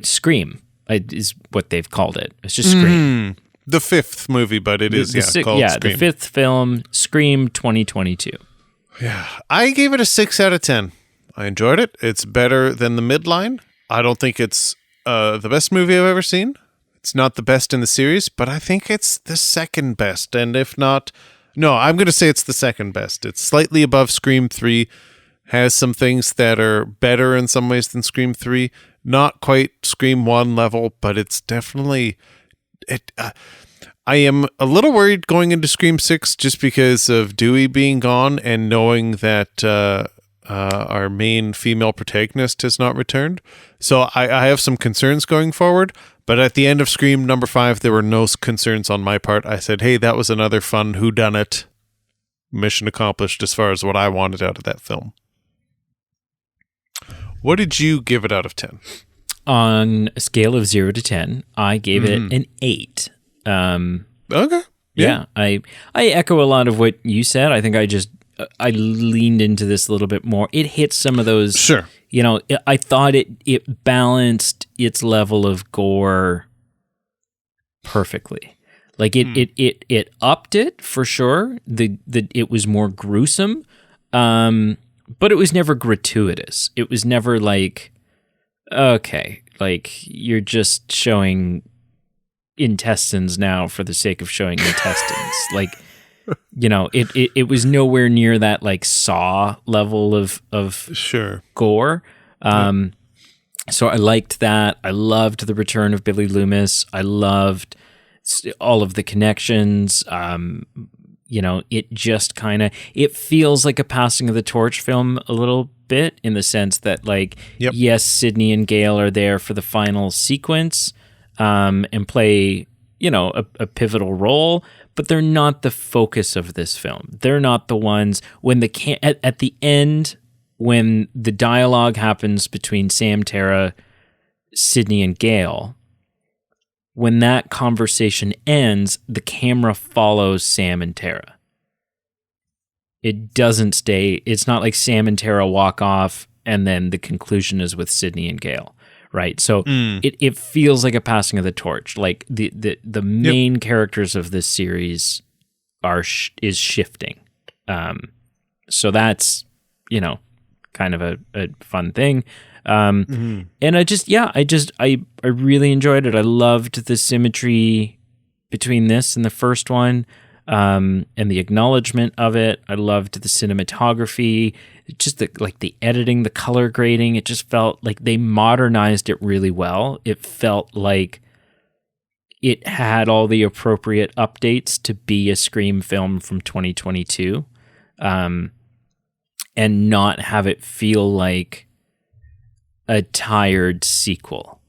Speaker 1: Scream is what they've called it. It's just Scream.
Speaker 2: The fifth movie, but it is called Scream.
Speaker 1: The fifth film, Scream 2022.
Speaker 2: Yeah, I gave it a 6 out of 10. I enjoyed it. It's better than the midline. I don't think it's the best movie I've ever seen. It's not the best in the series, but I think it's the second best. And if not, no, I'm going to say it's the second best. It's slightly above Scream 3, has some things that are better in some ways than Scream 3. Not quite Scream 1 level, but it's definitely... I am a little worried going into Scream 6 just because of Dewey being gone and knowing that our main female protagonist has not returned. So I have some concerns going forward, but at the end of Scream number 5, there were no concerns on my part. I said, hey, that was another fun whodunit. Mission accomplished as far as what I wanted out of that film. What did you give it out of 10?
Speaker 1: On a scale of 0 to 10, I gave it an 8.
Speaker 2: Okay.
Speaker 1: Yeah. I echo a lot of what you said. I think I leaned into this a little bit more. It hit some of those.
Speaker 2: Sure.
Speaker 1: I thought it balanced its level of gore perfectly. Like it upped it for sure. It was more gruesome, but it was never gratuitous. It was never like, okay, like you're just showing intestines now for the sake of showing intestines. Like, it was nowhere near that like Saw level of
Speaker 2: sure
Speaker 1: gore. So I liked that. I loved the return of Billy Loomis. I loved all of the connections. It just kind of, it feels like a passing of the torch film a little bit, in the sense that, like, yes, Sidney and Gale are there for the final sequence and play, a pivotal role, but they're not the focus of this film. They're not the ones when at the end, when the dialogue happens between Sam, Tara, Sidney, and Gale. When that conversation ends, the camera follows Sam and Tara. It doesn't stay. It's not like Sam and Tara walk off and then the conclusion is with Sidney and Gale, right? So it feels like a passing of the torch. Like the main characters of this series is shifting. So that's, kind of a fun thing. And I really enjoyed it. I loved the symmetry between this and the first one, and the acknowledgement of it. I loved the cinematography, just the editing, the color grading. It just felt like they modernized it really well. It felt like it had all the appropriate updates to be a Scream film from 2022, and not have it feel like a tired sequel,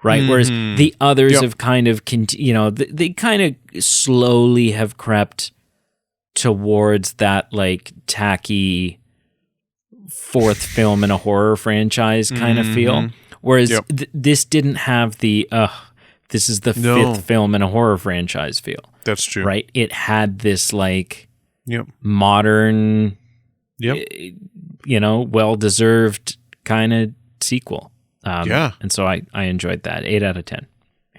Speaker 1: right? Whereas the others have kind of, they kind of slowly have crept towards that like tacky fourth film in a horror franchise kind of feel. Whereas this didn't have the this is the fifth film in a horror franchise feel.
Speaker 2: That's true.
Speaker 1: Right? It had this like modern, well-deserved kind of sequel. And so I enjoyed that. 8 out of 10.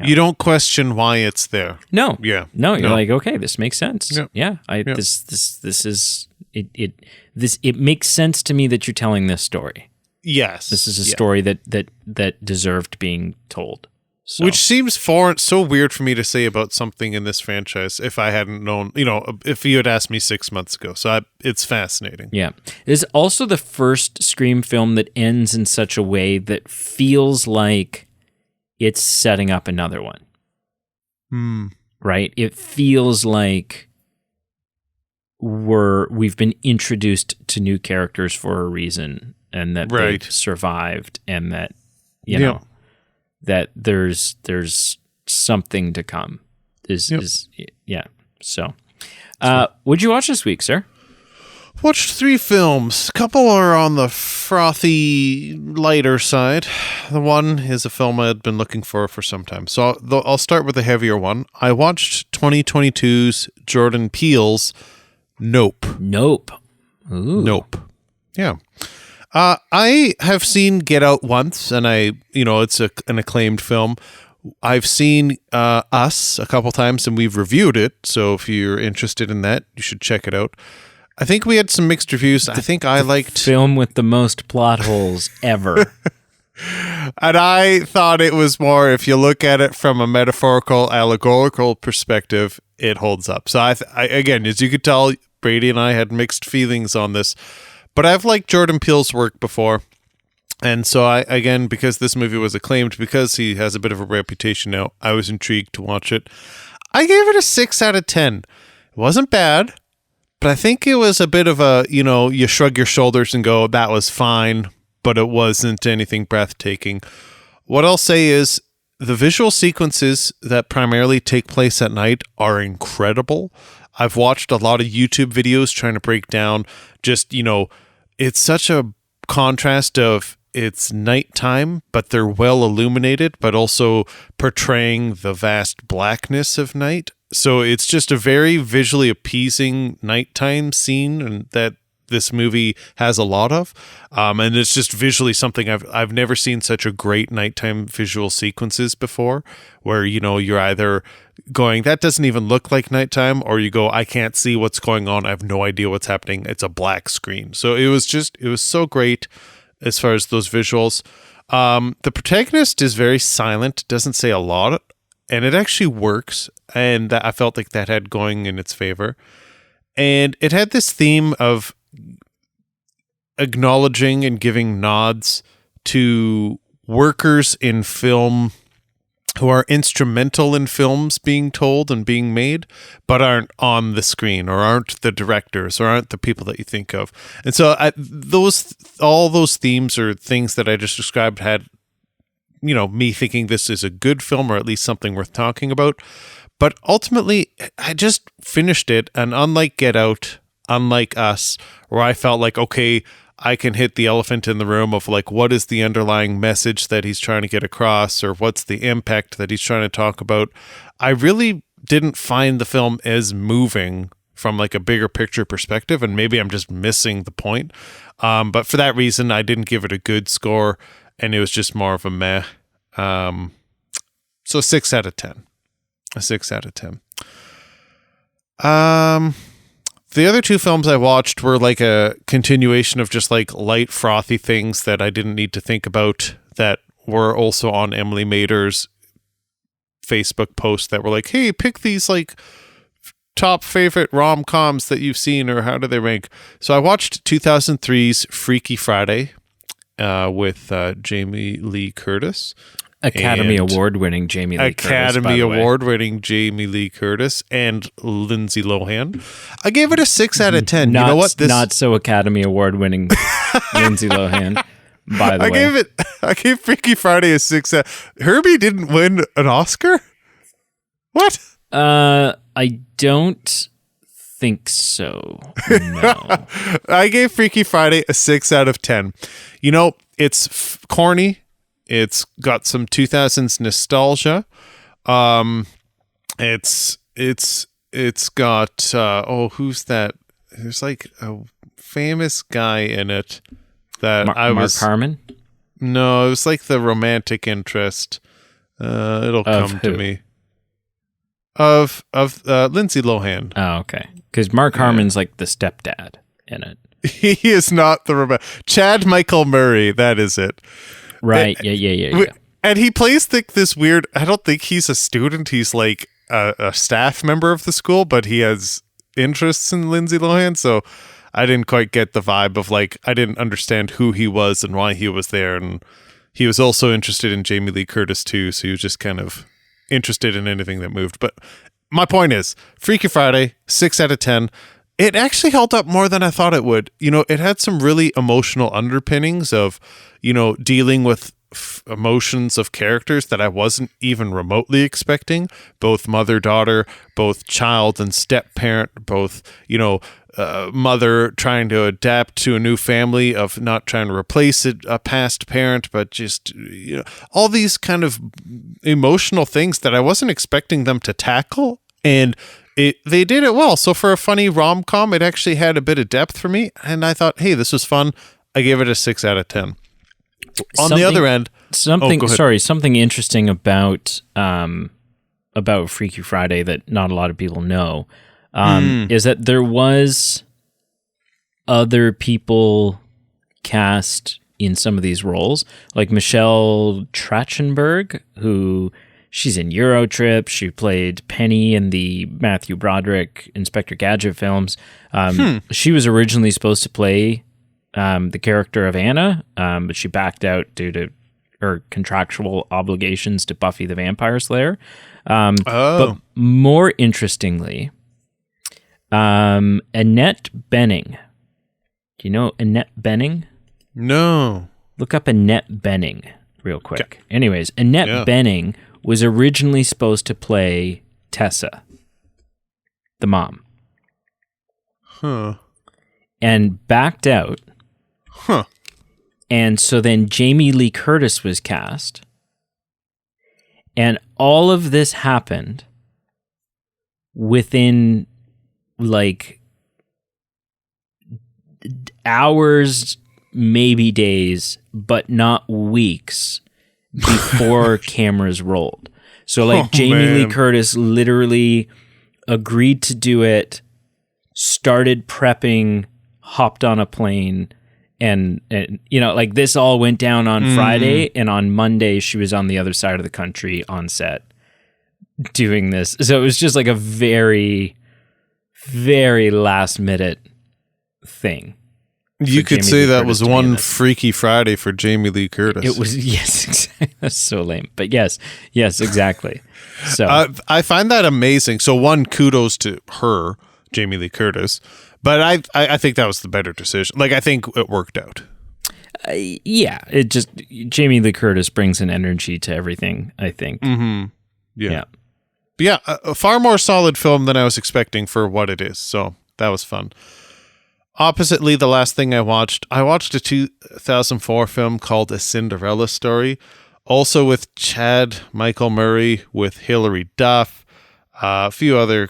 Speaker 1: Yeah.
Speaker 2: You don't question why it's there.
Speaker 1: No.
Speaker 2: Yeah.
Speaker 1: No, you're like, okay, this makes sense.
Speaker 2: Yeah.
Speaker 1: This is it makes sense to me that you're telling this story.
Speaker 2: Yes.
Speaker 1: This is a story that deserved being told. So.
Speaker 2: Which seems so weird for me to say about something in this franchise if I hadn't known, if you had asked me 6 months ago. So it's fascinating.
Speaker 1: Yeah. It is also the first Scream film that ends in such a way that feels like it's setting up another one. Right? It feels like we've been introduced to new characters for a reason, and that they've survived, and that, know, that there's something to come. So, what'd you watch this week, sir?
Speaker 2: Watched 3 films. A couple are on the frothy, lighter side. The one is a film I had been looking for some time. So I'll start with the heavier one. I watched 2022's Jordan Peele's Nope.
Speaker 1: Ooh.
Speaker 2: Nope. Yeah. I have seen Get Out once, and it's an acclaimed film. I've seen Us a couple times, and we've reviewed it. So if you're interested in that, you should check it out. I think we had some mixed reviews. I think I liked...
Speaker 1: Film with the most plot holes ever.
Speaker 2: And I thought it was more, if you look at it from a metaphorical, allegorical perspective, it holds up. So I again, as you could tell, Brady and I had mixed feelings on this. But I've liked Jordan Peele's work before. And so because this movie was acclaimed, because he has a bit of a reputation now, I was intrigued to watch it. I gave it a 6 out of 10. It wasn't bad. But I think it was a bit of a, you shrug your shoulders and go, that was fine, but it wasn't anything breathtaking. What I'll say is the visual sequences that primarily take place at night are incredible. I've watched a lot of YouTube videos trying to break down just, it's such a contrast of it's nighttime, but they're well illuminated, but also portraying the vast blackness of night. So it's just a very visually appeasing nighttime scene, and that this movie has a lot of. And it's just visually something I've never seen such a great nighttime visual sequences before, where, you're either going, that doesn't even look like nighttime, or you go, I can't see what's going on. I have no idea what's happening. It's a black screen. So it was so great as far as those visuals. The protagonist is very silent, doesn't say a lot, and it actually works. And I felt like that had going in its favor. And it had this theme of acknowledging and giving nods to workers in film who are instrumental in films being told and being made, but aren't on the screen, or aren't the directors, or aren't the people that you think of. And so all those themes or things that I just described had, me thinking this is a good film, or at least something worth talking about. But ultimately, I just finished it, and unlike Get Out, unlike Us, where I felt like, okay, I can hit the elephant in the room of like, what is the underlying message that he's trying to get across, or what's the impact that he's trying to talk about, I really didn't find the film as moving from like a bigger picture perspective, and maybe I'm just missing the point. But for that reason, I didn't give it a good score, and it was just more of a meh. So 6 out of 10. A 6 out of 10. The other 2 films I watched were like a continuation of just like light, frothy things that I didn't need to think about, that were also on Emily Mader's Facebook post that were like, hey, pick these like top favorite rom-coms that you've seen, or how do they rank? So I watched 2003's Freaky Friday with Jamie Lee Curtis.
Speaker 1: Academy Award-winning Jamie Lee Curtis.
Speaker 2: Academy Award-winning Jamie Lee Curtis and Lindsay Lohan. I gave it a 6 out of 10. You know what?
Speaker 1: Not so Academy Award-winning Lindsay Lohan, by the way.
Speaker 2: I gave Freaky Friday a 6 out. Herbie didn't win an Oscar? What?
Speaker 1: I don't think so. No.
Speaker 2: I gave Freaky Friday a 6 out of 10. You know, it's corny. It's got some 2000s nostalgia. It's got who's that? There's like a famous guy in it that
Speaker 1: Mark Harmon?
Speaker 2: No, it was like the romantic interest. It'll come to me. Of Lindsay Lohan.
Speaker 1: Oh, okay. Because Mark Harmon's like the stepdad in it.
Speaker 2: He is not the Chad Michael Murray. That is it.
Speaker 1: Right. Yeah.
Speaker 2: And he plays this weird. I don't think he's a student. He's like a staff member of the school, but he has interests in Lindsay Lohan. So I didn't quite get the vibe of like I didn't understand who he was and why he was there, and he was also interested in Jamie Lee Curtis too. So he was just kind of interested in anything that moved. But my point is, Freaky Friday, 6 out of 10. It actually held up more than I thought it would. You know, it had some really emotional underpinnings of, you know, dealing with emotions of characters that I wasn't even remotely expecting. Both mother-daughter, both child and step-parent, both, you know, mother trying to adapt to a new family, of not trying to replace a past parent, but just, you know, all these kind of emotional things that I wasn't expecting them to tackle. And they did it well. So for a funny rom-com, it actually had a bit of depth for me. And I thought, hey, this was fun. I gave it a 6 out of 10. On the other end,
Speaker 1: something interesting about Freaky Friday that not a lot of people know is that there was other people cast in some of these roles, like Michelle Trachtenberg, who she's in Eurotrip. She played Penny in the Matthew Broderick Inspector Gadget films. She was originally supposed to play the character of Anna, but she backed out due to her contractual obligations to Buffy the Vampire Slayer. But more interestingly, Annette Bening. Do you know Annette Bening?
Speaker 2: No.
Speaker 1: Look up Annette Bening real quick. Okay. Anyways, Annette Bening was originally supposed to play Tessa, the mom.
Speaker 2: Huh.
Speaker 1: And backed out.
Speaker 2: Huh.
Speaker 1: And so then Jamie Lee Curtis was cast. And all of this happened within like hours, maybe days, but not weeks before cameras rolled. So like Jamie Lee Curtis literally agreed to do it, started prepping, hopped on a plane, and you know, like this all went down on Friday, and on Monday she was on the other side of the country on set doing this. So it was just like a very, very last minute thing.
Speaker 2: You could say that was one Freaky Friday for Jamie Lee Curtis.
Speaker 1: It was, yes, exactly. That's so lame. But yes, exactly. So
Speaker 2: I find that amazing. So one, kudos to her, Jamie Lee Curtis. But I think that was the better decision. Like, I think it worked out.
Speaker 1: Yeah, it just, Jamie Lee Curtis brings an energy to everything, I think.
Speaker 2: Mm-hmm. Yeah. But yeah, a far more solid film than I was expecting for what it is. So that was fun. Oppositely, the last thing I watched a 2004 film called A Cinderella Story, also with Chad Michael Murray, with Hilary Duff, a few other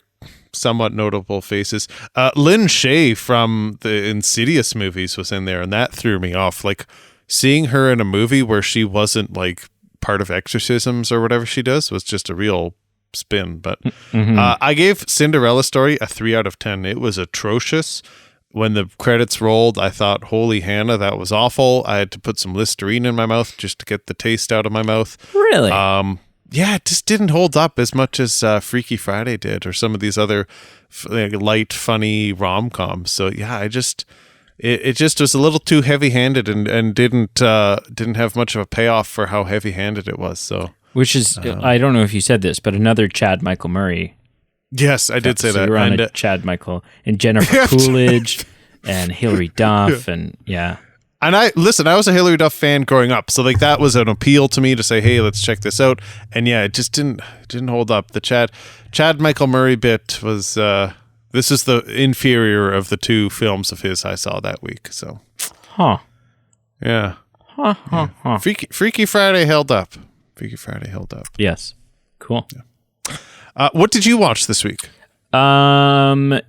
Speaker 2: somewhat notable faces. Lynn Shay from the Insidious movies was in there, and that threw me off. Like, seeing her in a movie where she wasn't like part of exorcisms or whatever she does was just a real spin. But I gave Cinderella Story a 3 out of 10. It was atrocious. When the credits rolled, I thought, holy Hannah, that was awful. I had to put some Listerine in my mouth just to get the taste out of my mouth.
Speaker 1: Really?
Speaker 2: Yeah, it just didn't hold up as much as Freaky Friday did, or some of these other light, funny rom-coms. So yeah, it just was a little too heavy-handed and didn't have much of a payoff for how heavy-handed it was. So,
Speaker 1: which is, I don't know if you said this, but another Chad Michael Murray.
Speaker 2: Yes, I did say that.
Speaker 1: You're on Chad Michael and Jennifer Coolidge and Hilary Duff, and yeah.
Speaker 2: And I was a Hilary Duff fan growing up, so like that was an appeal to me to say, hey, let's check this out. And yeah, it just didn't hold up. The Chad Michael Murray bit was This is the inferior of the two films of his I saw that week. So, yeah. Freaky Friday held up. Freaky Friday held up.
Speaker 1: Yes. Cool.
Speaker 2: Yeah. What did you watch this week?
Speaker 1: Following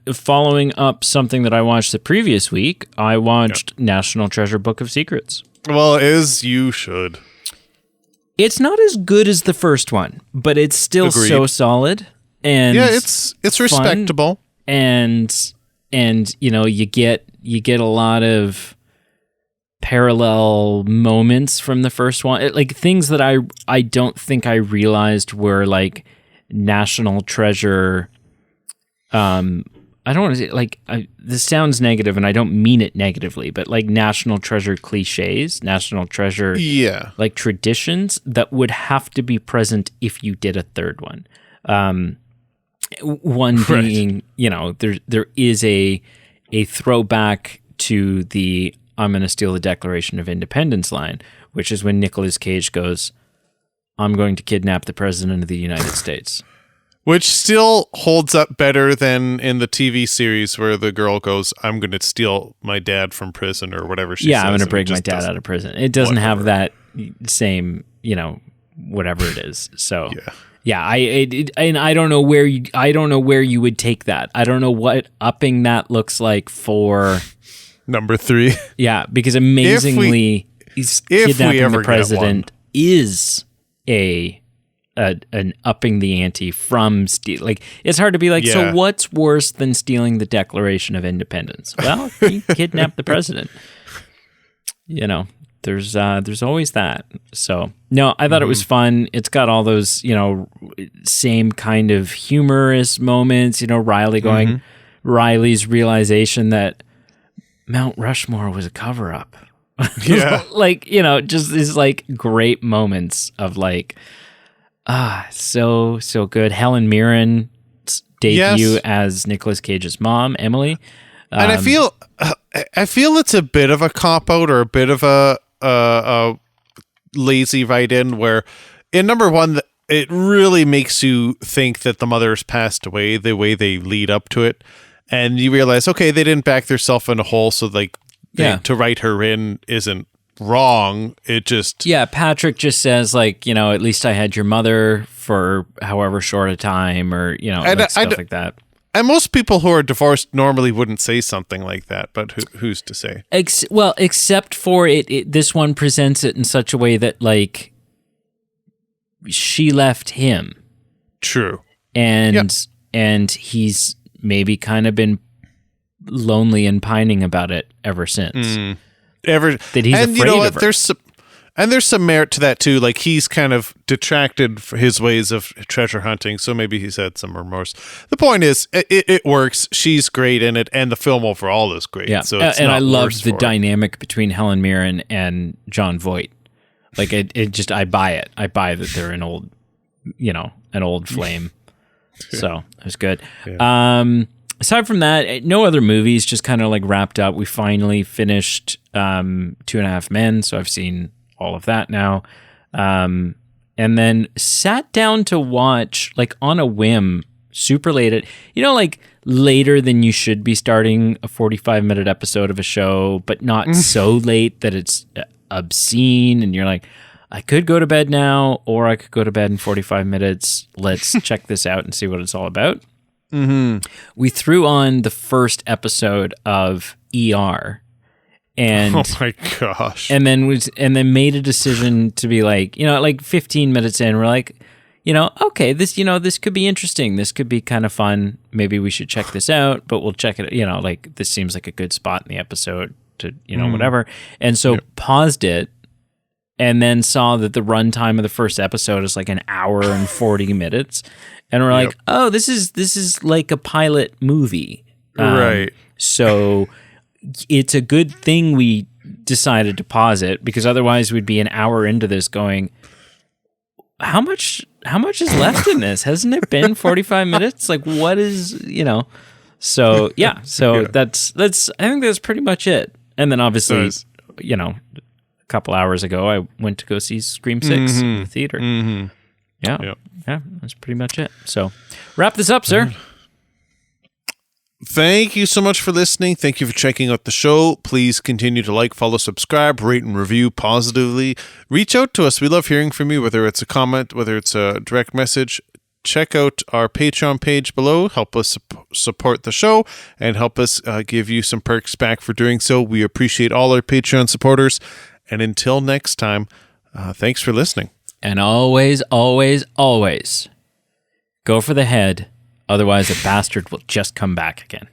Speaker 1: up something that I watched the previous week, I watched National Treasure Book of Secrets.
Speaker 2: Well, as you should.
Speaker 1: It's not as good as the first one, but it's still so solid. And
Speaker 2: yeah, it's respectable.
Speaker 1: And you know, you get a lot of parallel moments from the first one, like things that I don't think I realized were like National Treasure. I don't want to say like this sounds negative, and I don't mean it negatively, but like National Treasure cliches, National Treasure, like traditions that would have to be present if you did a third one. One being, you know, there is a throwback to the "I'm going to steal the Declaration of Independence" line, which is when Nicolas Cage goes, "I'm going to kidnap the President of the United States."
Speaker 2: Which still holds up better than in the TV series where the girl goes, "I'm going to steal my dad from prison," or whatever she says.
Speaker 1: Yeah, I'm going to break my dad out of prison. It doesn't have that same, you know, whatever it is. So yeah, I don't know where you would take that. I don't know what upping that looks like for
Speaker 2: number 3.
Speaker 1: Yeah, because amazingly, kidnapping the president is an upping the ante from steal. Like, it's hard to be like, so what's worse than stealing the Declaration of Independence? Well, you kidnap the president. You know, there's always that. So no, I thought it was fun. It's got all those, you know, same kind of humorous moments. You know, Riley's realization that Mount Rushmore was a cover-up.
Speaker 2: Yeah,
Speaker 1: like, you know, just these like great moments of like. So good. Helen Mirren's debut as Nicolas Cage's mom, Emily.
Speaker 2: And I feel it's a bit of a cop-out or a bit of a lazy write-in where in number 1, it really makes you think that the mother has passed away the way they lead up to it. And you realize, okay, they didn't back themselves in a hole, so like to write her in isn't wrong. It just
Speaker 1: Patrick just says like, you know, at least I had your mother for however short a time, or you know, like stuff like that.
Speaker 2: And most people who are divorced normally wouldn't say something like that, but who's to say?
Speaker 1: Except for it this one presents it in such a way that like she left him.
Speaker 2: True.
Speaker 1: And he's maybe kind of been lonely and pining about it ever since.
Speaker 2: That
Speaker 1: he's afraid
Speaker 2: you know
Speaker 1: of
Speaker 2: what?
Speaker 1: her.
Speaker 2: There's some merit to that too. Like, he's kind of detracted for his ways of treasure hunting, so maybe he's had some remorse. The point is, it works. She's great in it, and the film overall is great.
Speaker 1: Yeah,
Speaker 2: so it's
Speaker 1: and
Speaker 2: not
Speaker 1: I love
Speaker 2: worse
Speaker 1: the
Speaker 2: for it.
Speaker 1: dynamic between Helen Mirren and John Voight. Like, I buy it. I buy that they're an old flame. So it was good. Yeah. Aside from that, no other movies, just kind of like wrapped up. We finally finished 2.5 Men, so I've seen all of that now. And then sat down to watch, like on a whim, super late at, you know, like later than you should be starting a 45-minute episode of a show, but not so late that it's obscene. And you're like, I could go to bed now, or I could go to bed in 45 minutes. Let's check this out and see what it's all about. We threw on the first episode of ER, and
Speaker 2: oh my gosh,
Speaker 1: and then made a decision to be like, you know, like 15 minutes in, we're like, you know, okay, this could be interesting. This could be kind of fun. Maybe we should check this out, but we'll check it. You know, like this seems like a good spot in the episode to, you know, whatever. And so paused it, and then saw that the runtime of the first episode is like an hour and 40 minutes. And we're like, oh, this is like a pilot movie.
Speaker 2: Right.
Speaker 1: So it's a good thing we decided to pause it, because otherwise we'd be an hour into this going, how much is left in this? Hasn't it been 45 minutes? Like, what is, you know? So, yeah. So that's I think that's pretty much it. And then obviously, you know, a couple hours ago, I went to go see Scream 6 in the theater. Yeah, that's pretty much it. So, wrap this up, sir.
Speaker 2: Thank you so much for listening. Thank you for checking out the show. Please continue to like, follow, subscribe, rate, and review positively. Reach out to us. We love hearing from you, whether it's a comment, whether it's a direct message. Check out our Patreon page below. Help us support the show and help us give you some perks back for doing so. We appreciate all our Patreon supporters. And until next time, thanks for listening.
Speaker 1: And always, always, always go for the head. Otherwise, a bastard will just come back again.